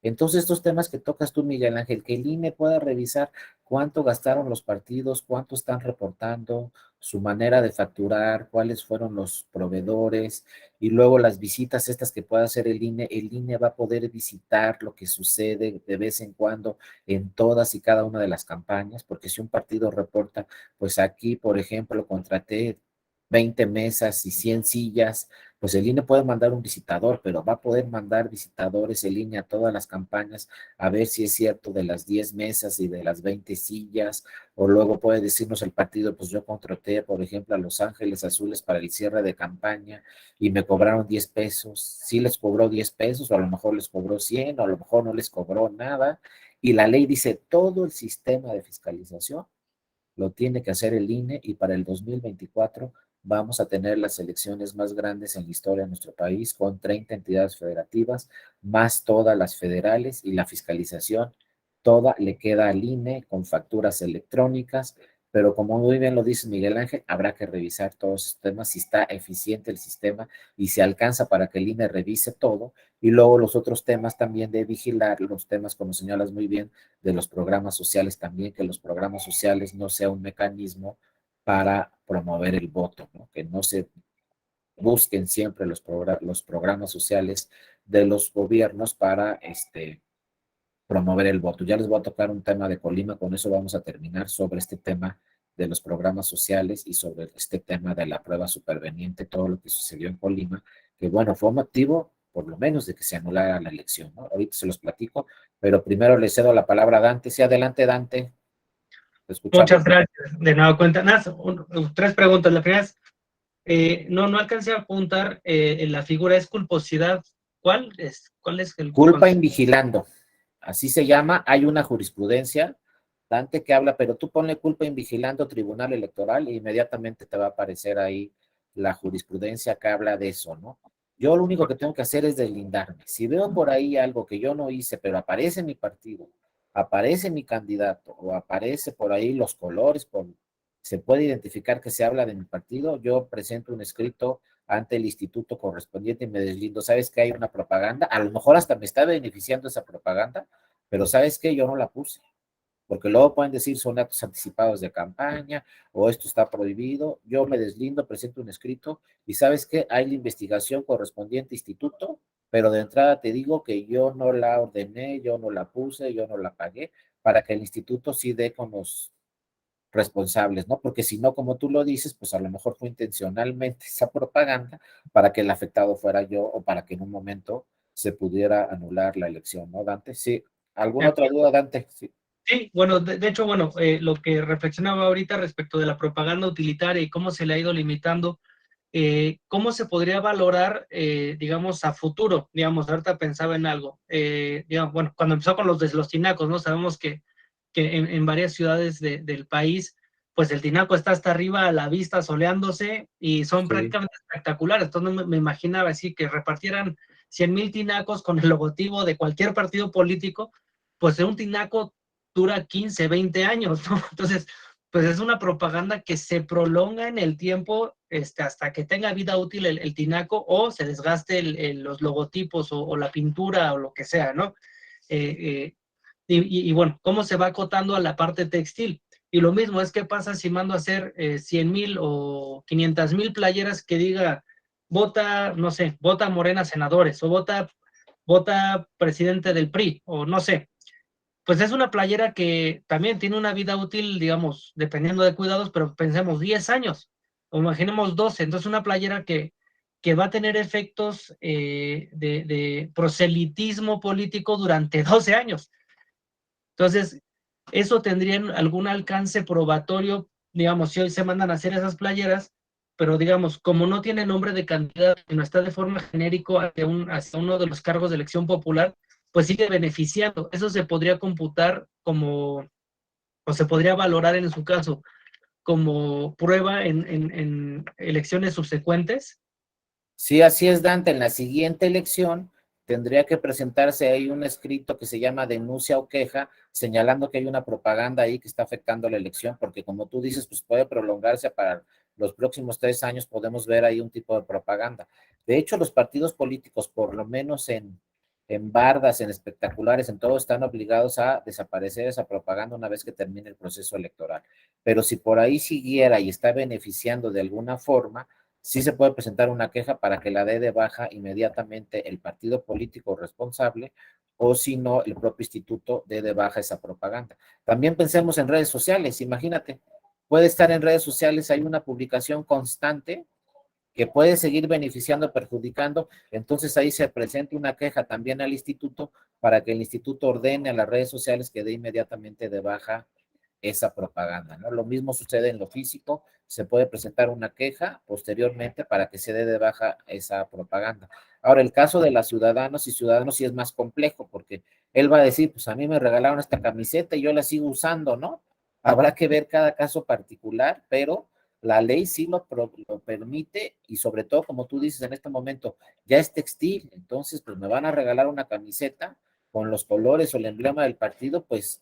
Entonces, estos temas que tocas tú, Miguel Ángel, que el INE pueda revisar cuánto gastaron los partidos, cuánto están reportando, su manera de facturar, cuáles fueron los proveedores, y luego las visitas estas que pueda hacer el INE va a poder visitar lo que sucede de vez en cuando en todas y cada una de las campañas, porque si un partido reporta, pues aquí, por ejemplo, contraté 20 mesas y 100 sillas, pues el INE puede mandar un visitador, pero va a poder mandar visitadores el INE a todas las campañas a ver si es cierto de las 10 mesas y de las 20 sillas, o luego puede decirnos el partido, pues yo contraté, por ejemplo, a Los Ángeles Azules para el cierre de campaña y me cobraron 10 pesos, sí les cobró 10 pesos, o a lo mejor les cobró 100, o a lo mejor no les cobró nada, y la ley dice todo el sistema de fiscalización lo tiene que hacer el INE, y para el 2024 vamos a tener las elecciones más grandes en la historia de nuestro país, con 30 entidades federativas, más todas las federales, y la fiscalización toda le queda al INE con facturas electrónicas, pero como muy bien lo dice Miguel Ángel, habrá que revisar todos estos temas, si está eficiente el sistema y si alcanza para que el INE revise todo, y luego los otros temas también de vigilar, los temas, como señalas muy bien, de los programas sociales también, que los programas sociales no sea un mecanismo para promover el voto, ¿no? Que no se busquen siempre los programas sociales de los gobiernos para promover el voto. Ya les voy a tocar un tema de Colima, con eso vamos a terminar sobre este tema de los programas sociales y sobre este tema de la prueba superveniente, todo lo que sucedió en Colima, que bueno, fue motivo por lo menos de que se anulara la elección, ¿no? Ahorita se los platico, pero primero le cedo la palabra a Dante. Sí, adelante, Dante. Te escuchamos. Muchas gracias. De nuevo cuenta. Tres preguntas. La primera es, no alcancé a apuntar en la figura, es culposidad. ¿Cuál es el Culpa concepto? invigilando, así se llama. Hay una jurisprudencia, Dante, que habla, pero tú ponle culpa invigilando Tribunal Electoral e inmediatamente te va a aparecer ahí la jurisprudencia que habla de eso, ¿no? Yo lo único que tengo que hacer es deslindarme. Si veo por ahí algo que yo no hice, pero aparece mi partido, aparece mi candidato o aparece por ahí los colores, se puede identificar que se habla de mi partido, yo presento un escrito ante el instituto correspondiente y me deslindo. ¿Sabes que hay una propaganda? A lo mejor hasta me está beneficiando esa propaganda, pero ¿sabes qué? Yo no la puse, porque luego pueden decir son actos anticipados de campaña o esto está prohibido. Yo me deslindo, presento un escrito y ¿sabes qué? Hay la investigación correspondiente instituto, pero de entrada te digo que yo no la ordené, yo no la puse, yo no la pagué, para que el instituto sí dé con los responsables, ¿no? Porque si no, como tú lo dices, pues a lo mejor fue intencionalmente esa propaganda para que el afectado fuera yo o para que en un momento se pudiera anular la elección, ¿no, Dante? Sí. ¿Alguna otra duda, Dante? Sí. Sí, bueno, de hecho, bueno, lo que reflexionaba ahorita respecto de la propaganda utilitaria y cómo se le ha ido limitando, cómo se podría valorar, digamos, a futuro, digamos, ahorita pensaba en algo, digamos, bueno, cuando empezó con los de los tinacos, ¿no? Sabemos que en varias ciudades del país, pues el tinaco está hasta arriba a la vista soleándose y son prácticamente espectaculares. Entonces me imaginaba así que repartieran 100,000 tinacos con el logotipo de cualquier partido político, pues un tinaco dura 15, 20 años, ¿no? Entonces, pues es una propaganda que se prolonga en el tiempo hasta que tenga vida útil el tinaco o se desgaste los logotipos o la pintura o lo que sea, ¿no? Y bueno, cómo se va acotando a la parte textil. Y lo mismo es que pasa si mando a hacer 100,000 o 500,000 playeras que diga vota, no sé, vota Morena senadores o vota presidente del PRI o no sé. Pues es una playera que también tiene una vida útil, digamos, dependiendo de cuidados, pero pensemos 10 años o imaginemos 12. Entonces una playera que va a tener efectos de proselitismo político durante 12 años. Entonces, eso tendría algún alcance probatorio, digamos, si hoy se mandan a hacer esas playeras, pero digamos, como no tiene nombre de candidato, sino está de forma genérico hacia uno de los cargos de elección popular, pues sigue beneficiando. Eso se podría computar como, o se podría valorar en su caso, como prueba en elecciones subsecuentes. Sí, así es, Dante. En la siguiente elección tendría que presentarse ahí un escrito que se llama denuncia o queja, señalando que hay una propaganda ahí que está afectando la elección, porque como tú dices, pues puede prolongarse para los próximos 3 años, podemos ver ahí un tipo de propaganda. De hecho, los partidos políticos, por lo menos en bardas, en espectaculares, en todo, están obligados a desaparecer esa propaganda una vez que termine el proceso electoral. Pero si por ahí siguiera y está beneficiando de alguna forma, sí se puede presentar una queja para que la dé de baja inmediatamente el partido político responsable o si no, el propio instituto dé de baja esa propaganda. También pensemos en redes sociales, imagínate, puede estar en redes sociales, hay una publicación constante que puede seguir beneficiando, perjudicando, entonces ahí se presenta una queja también al instituto para que el instituto ordene a las redes sociales que dé inmediatamente de baja esa propaganda, ¿no? Lo mismo sucede en lo físico, se puede presentar una queja posteriormente para que se dé de baja esa propaganda. Ahora, el caso de las ciudadanos y ciudadanos sí es más complejo, porque él va a decir, pues a mí me regalaron esta camiseta y yo la sigo usando, ¿no? Habrá que ver cada caso particular, pero la ley sí lo permite y sobre todo, como tú dices en este momento, ya es textil, entonces pues me van a regalar una camiseta con los colores o el emblema del partido, pues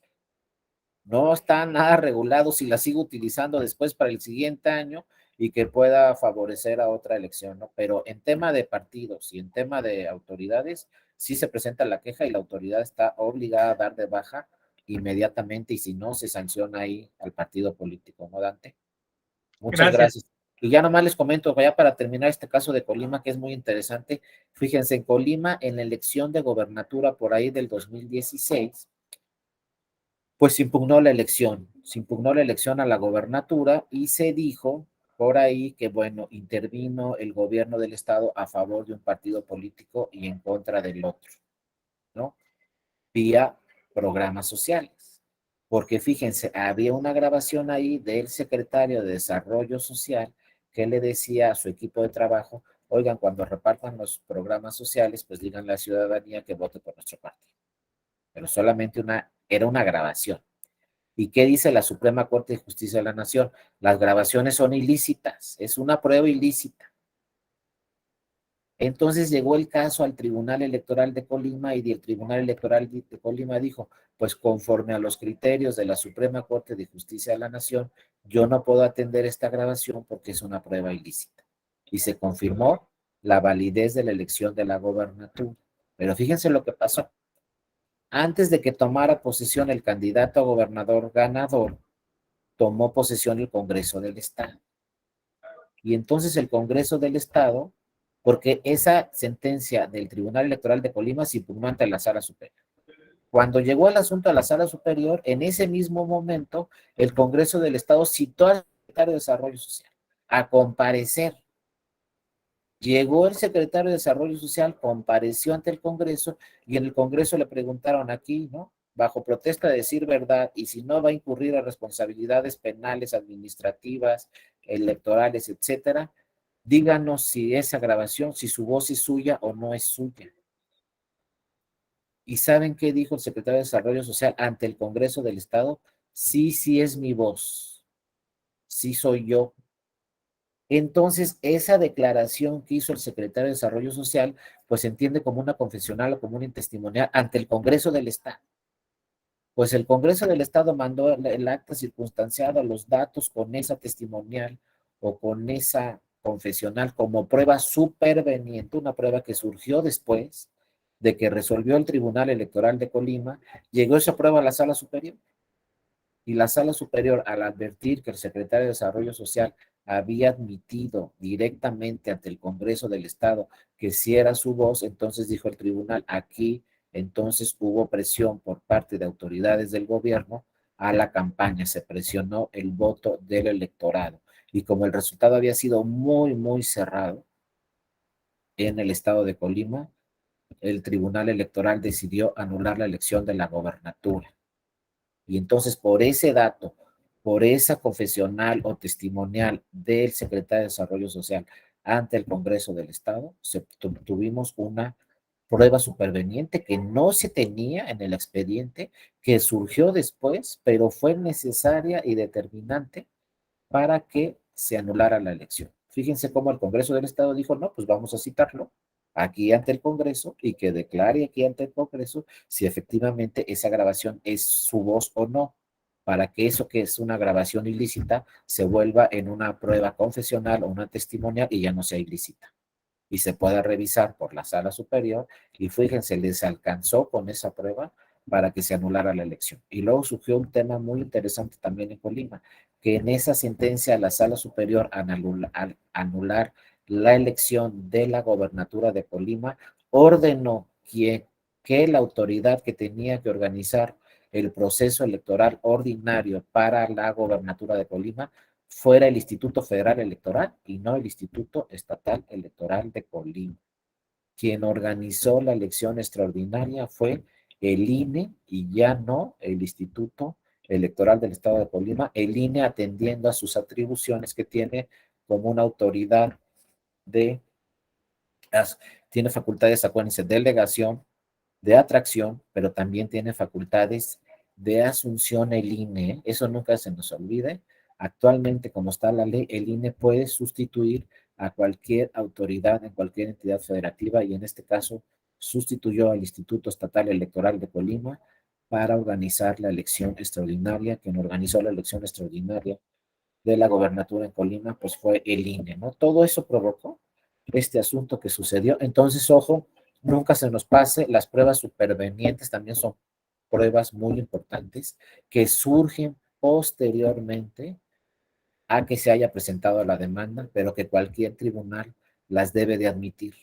no está nada regulado si la sigo utilizando después para el siguiente año y que pueda favorecer a otra elección, ¿no? Pero en tema de partidos y en tema de autoridades, sí se presenta la queja y la autoridad está obligada a dar de baja inmediatamente y si no, se sanciona ahí al partido político, ¿no, Dante? Muchas Gracias. gracias. Y ya nomás les comento, ya para terminar este caso de Colima, que es muy interesante. Fíjense, en Colima, en la elección de gobernatura por ahí del 2016, pues se impugnó la elección a la gobernatura y se dijo por ahí que, bueno, intervino el gobierno del estado a favor de un partido político y en contra del otro, ¿no? Vía programas sociales. Porque fíjense, había una grabación ahí del secretario de Desarrollo Social que le decía a su equipo de trabajo, oigan, cuando repartan los programas sociales, pues digan a la ciudadanía que vote por nuestro partido. Pero solamente era una grabación. ¿Y qué dice la Suprema Corte de Justicia de la Nación? Las grabaciones son ilícitas, es una prueba ilícita. Entonces llegó el caso al Tribunal Electoral de Colima y el Tribunal Electoral de Colima dijo, pues conforme a los criterios de la Suprema Corte de Justicia de la Nación, yo no puedo atender esta grabación porque es una prueba ilícita. Y se confirmó la validez de la elección de la gobernatura. Pero fíjense lo que pasó. Antes de que tomara posesión el candidato a gobernador ganador, tomó posesión el Congreso del Estado. Y entonces el Congreso del Estado, porque esa sentencia del Tribunal Electoral de Colima se impugnó ante la Sala Superior. Cuando llegó el asunto a la Sala Superior, en ese mismo momento, el Congreso del Estado citó al secretario de Desarrollo Social a comparecer. Llegó el secretario de Desarrollo Social, compareció ante el Congreso y en el Congreso le preguntaron aquí, ¿no? Bajo protesta de decir verdad y si no va a incurrir a responsabilidades penales, administrativas, electorales, etcétera, díganos si esa grabación, si su voz es suya o no es suya. ¿Y saben qué dijo el secretario de Desarrollo Social ante el Congreso del Estado? Sí, sí es mi voz, sí soy yo. Entonces, esa declaración que hizo el secretario de Desarrollo Social, pues se entiende como una confesional o como un testimonial ante el Congreso del Estado. Pues el Congreso del Estado mandó el acta circunstanciada, los datos con esa testimonial o con esa confesional como prueba superveniente, una prueba que surgió después de que resolvió el Tribunal Electoral de Colima, llegó esa prueba a la Sala Superior. Y la Sala Superior, al advertir que el secretario de Desarrollo Social había admitido directamente ante el Congreso del Estado que si era su voz, entonces dijo el tribunal, aquí entonces hubo presión por parte de autoridades del gobierno a la campaña, se presionó el voto del electorado. Y como el resultado había sido muy, muy cerrado en el estado de Colima, el Tribunal Electoral decidió anular la elección de la gobernatura. Y entonces por ese dato, por esa confesional o testimonial del secretario de Desarrollo Social ante el Congreso del Estado, tuvimos una prueba superveniente que no se tenía en el expediente, que surgió después, pero fue necesaria y determinante para que se anulara la elección. Fíjense cómo el Congreso del Estado dijo, no, pues vamos a citarlo aquí ante el Congreso y que declare aquí ante el Congreso si efectivamente esa grabación es su voz o no, para que eso que es una grabación ilícita se vuelva en una prueba confesional o una testimonial y ya no sea ilícita y se pueda revisar por la Sala Superior y fíjense, les alcanzó con esa prueba para que se anulara la elección. Y luego surgió un tema muy interesante también en Colima, que en esa sentencia la Sala Superior al anular la elección de la gobernatura de Colima, ordenó que la autoridad que tenía que organizar el proceso electoral ordinario para la gobernatura de Colima fuera el Instituto Federal Electoral y no el Instituto Estatal Electoral de Colima. Quien organizó la elección extraordinaria fue el INE y ya no el Instituto Electoral del Estado de Colima, el INE atendiendo a sus atribuciones que tiene como una autoridad de, tiene facultades, acuérdense, delegación, de atracción, pero también tiene facultades de asunción el INE, eso nunca se nos olvide. Actualmente, como está la ley, el INE puede sustituir a cualquier autoridad en cualquier entidad federativa y en este caso sustituyó al Instituto Estatal Electoral de Colima para organizar la elección extraordinaria. Quien organizó la elección extraordinaria de la gobernatura en Colima, pues fue el INE, ¿no? Todo eso provocó este asunto que sucedió. Entonces, ojo, nunca se nos pase, las pruebas supervenientes también son pruebas muy importantes que surgen posteriormente a que se haya presentado la demanda, pero que cualquier tribunal las debe de admitir.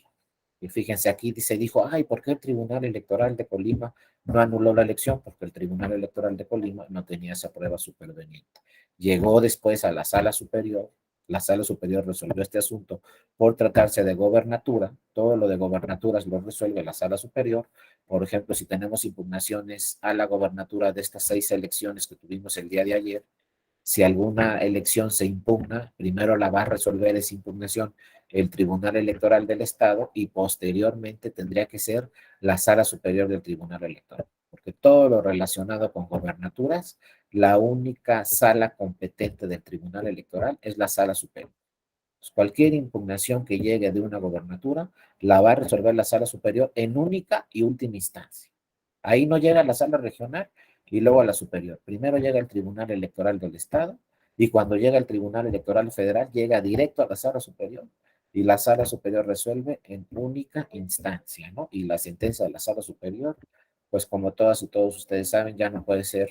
Y fíjense, aquí se dijo, ay, ¿por qué el Tribunal Electoral de Colima no anuló la elección? Porque el Tribunal Electoral de Colima no tenía esa prueba superveniente. Llegó después a la Sala Superior resolvió este asunto por tratarse de gobernatura, todo lo de gobernaturas lo resuelve la Sala Superior. Por ejemplo, si tenemos impugnaciones a la gobernatura de estas 6 elecciones que tuvimos el día de ayer, si alguna elección se impugna, primero la va a resolver esa impugnación el Tribunal Electoral del Estado y posteriormente tendría que ser la Sala Superior del Tribunal Electoral, porque todo lo relacionado con gobernaturas, la única sala competente del Tribunal Electoral es la Sala Superior. Pues cualquier impugnación que llegue de una gobernatura la va a resolver la Sala Superior en única y última instancia. Ahí no llega a la Sala Regional y luego a la Superior. Primero llega el Tribunal Electoral del Estado y cuando llega el Tribunal Electoral Federal llega directo a la Sala Superior y la Sala Superior resuelve en única instancia, ¿no? Y la sentencia de la Sala Superior, pues como todas y todos ustedes saben, ya no puede ser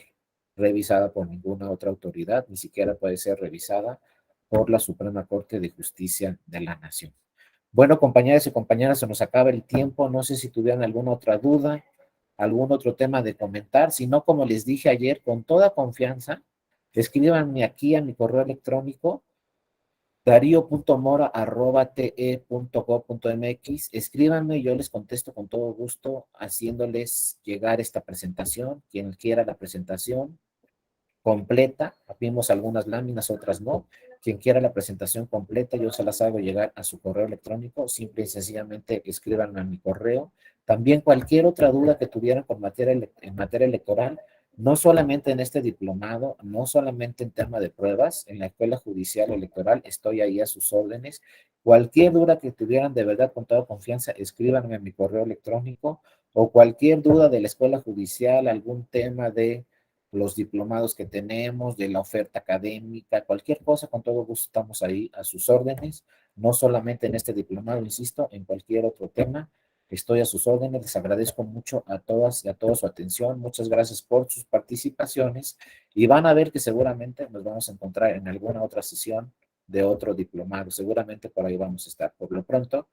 revisada por ninguna otra autoridad, ni siquiera puede ser revisada por la Suprema Corte de Justicia de la Nación. Bueno, compañeras y compañeras, se nos acaba el tiempo. No sé si tuvieran alguna otra duda, algún otro tema de comentar. Si no, como les dije ayer, con toda confianza, escríbanme aquí a mi correo electrónico dario.mora@te.gov.mx. Escríbanme, yo les contesto con todo gusto, haciéndoles llegar esta presentación. Quien quiera la presentación completa, vimos algunas láminas, otras no. Quien quiera la presentación completa, yo se las hago llegar a su correo electrónico. Simple y sencillamente escríbanme a mi correo. También cualquier otra duda que tuvieran en materia electoral, no solamente en este diplomado, no solamente en tema de pruebas, en la Escuela Judicial Electoral estoy ahí a sus órdenes. Cualquier duda que tuvieran, de verdad, con toda confianza, escríbanme a mi correo electrónico, o cualquier duda de la Escuela Judicial, algún tema de los diplomados que tenemos, de la oferta académica, cualquier cosa, con todo gusto estamos ahí a sus órdenes, no solamente en este diplomado, insisto, en cualquier otro tema, estoy a sus órdenes. Les agradezco mucho a todas y a todos su atención, muchas gracias por sus participaciones y van a ver que seguramente nos vamos a encontrar en alguna otra sesión de otro diplomado, seguramente por ahí vamos a estar. Por lo pronto,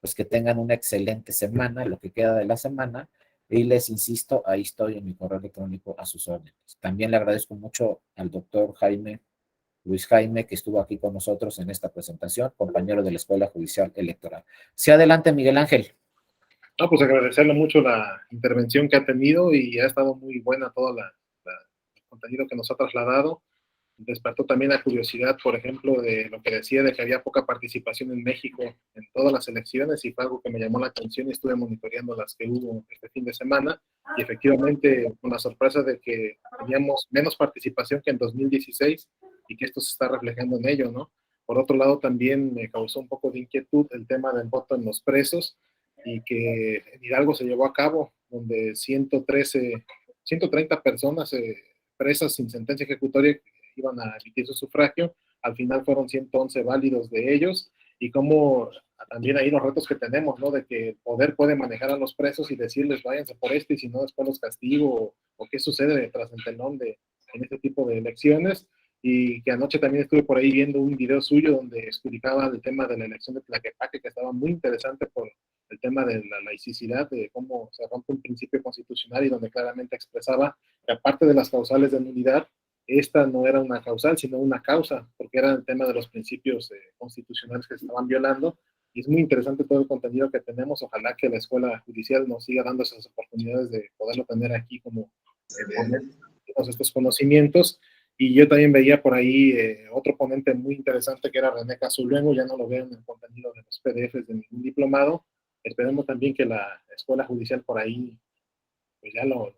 pues que tengan una excelente semana, lo que queda de la semana, y les insisto, ahí estoy en mi correo electrónico a sus órdenes. También le agradezco mucho al doctor Luis Jaime, que estuvo aquí con nosotros en esta presentación, compañero de la Escuela Judicial Electoral. Sí, adelante, Miguel Ángel. No, pues agradecerle mucho la intervención que ha tenido y ha estado muy buena todo el contenido que nos ha trasladado. Despertó también la curiosidad, por ejemplo, de lo que decía de que había poca participación en México en todas las elecciones y fue algo que me llamó la atención y estuve monitoreando las que hubo este fin de semana y efectivamente con la sorpresa de que teníamos menos participación que en 2016 y que esto se está reflejando en ello, ¿no? Por otro lado, también me causó un poco de inquietud el tema del voto en los presos y que en Hidalgo se llevó a cabo, donde 130 personas presas sin sentencia ejecutoria iban a emitir su sufragio, al final fueron 111 válidos de ellos, y como también ahí los retos que tenemos, ¿no? De que el poder puede manejar a los presos y decirles váyanse por esto y si no después los castigo, o qué sucede detrás del telón en este tipo de elecciones, y que anoche también estuve por ahí viendo un video suyo donde explicaba el tema de la elección de Tlaquepaque, que estaba muy interesante por el tema de la laicidad, de cómo se rompe un principio constitucional y donde claramente expresaba que aparte de las causales de nulidad, esta no era una causal, sino una causa, porque era el tema de los principios constitucionales que se estaban violando. Y es muy interesante todo el contenido que tenemos. Ojalá que la Escuela Judicial nos siga dando esas oportunidades de poderlo tener aquí como poner estos conocimientos. Y yo también veía por ahí otro ponente muy interesante que era René Casuluengo, ya no lo veo en el contenido de los PDFs de ningún diplomado. Esperemos también que la Escuela Judicial por ahí pues ya lo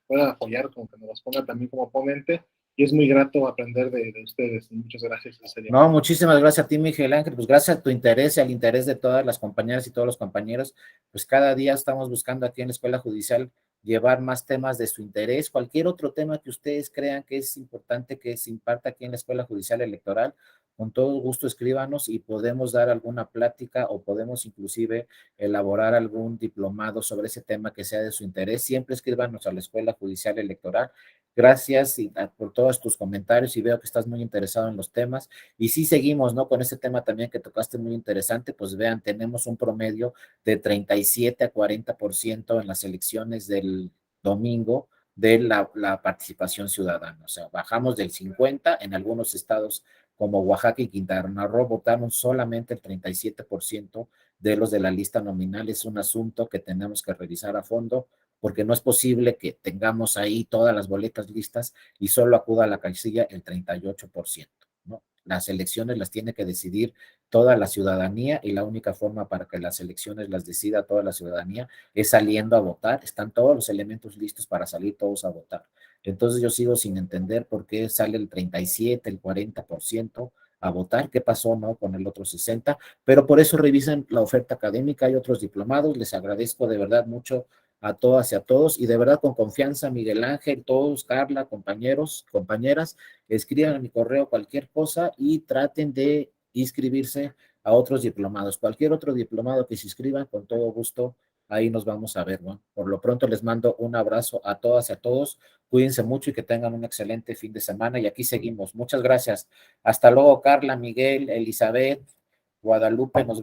pueda apoyar, como que nos los ponga también como ponente, y es muy grato aprender de ustedes, y muchas gracias. No, muchísimas gracias a ti, Miguel Ángel, pues gracias a tu interés y al interés de todas las compañeras y todos los compañeros, pues cada día estamos buscando aquí en la Escuela Judicial llevar más temas de su interés, cualquier otro tema que ustedes crean que es importante que se imparta aquí en la Escuela Judicial Electoral, con todo gusto escríbanos y podemos dar alguna plática o podemos inclusive elaborar algún diplomado sobre ese tema que sea de su interés. Siempre escríbanos a la Escuela Judicial Electoral. Gracias por todos tus comentarios y veo que estás muy interesado en los temas. Y sí seguimos, ¿no? Con ese tema también que tocaste muy interesante, pues vean, tenemos un promedio de 37 a 40% en las elecciones del domingo de la participación ciudadana. O sea, bajamos del 50, en algunos estados como Oaxaca y Quintana Roo votaron solamente el 37% de los de la lista nominal. Es un asunto que tenemos que revisar a fondo, porque no es posible que tengamos ahí todas las boletas listas y solo acuda a la casilla el 38%, ¿no? Las elecciones las tiene que decidir toda la ciudadanía y la única forma para que las elecciones las decida toda la ciudadanía es saliendo a votar. Están todos los elementos listos para salir todos a votar. Entonces yo sigo sin entender por qué sale el 37, el 40% a votar, qué pasó, ¿no? Con el otro 60%, pero por eso revisen la oferta académica, hay otros diplomados, les agradezco de verdad mucho a todas y a todos, y de verdad con confianza, Miguel Ángel, todos, Carla, compañeros, compañeras, escriban a mi correo cualquier cosa y traten de inscribirse a otros diplomados. Cualquier otro diplomado que se inscriban, con todo gusto, ahí nos vamos a ver, ¿no? Por lo pronto les mando un abrazo a todas y a todos, cuídense mucho y que tengan un excelente fin de semana, y aquí seguimos. Muchas gracias. Hasta luego, Carla, Miguel, Elizabeth, Guadalupe, nos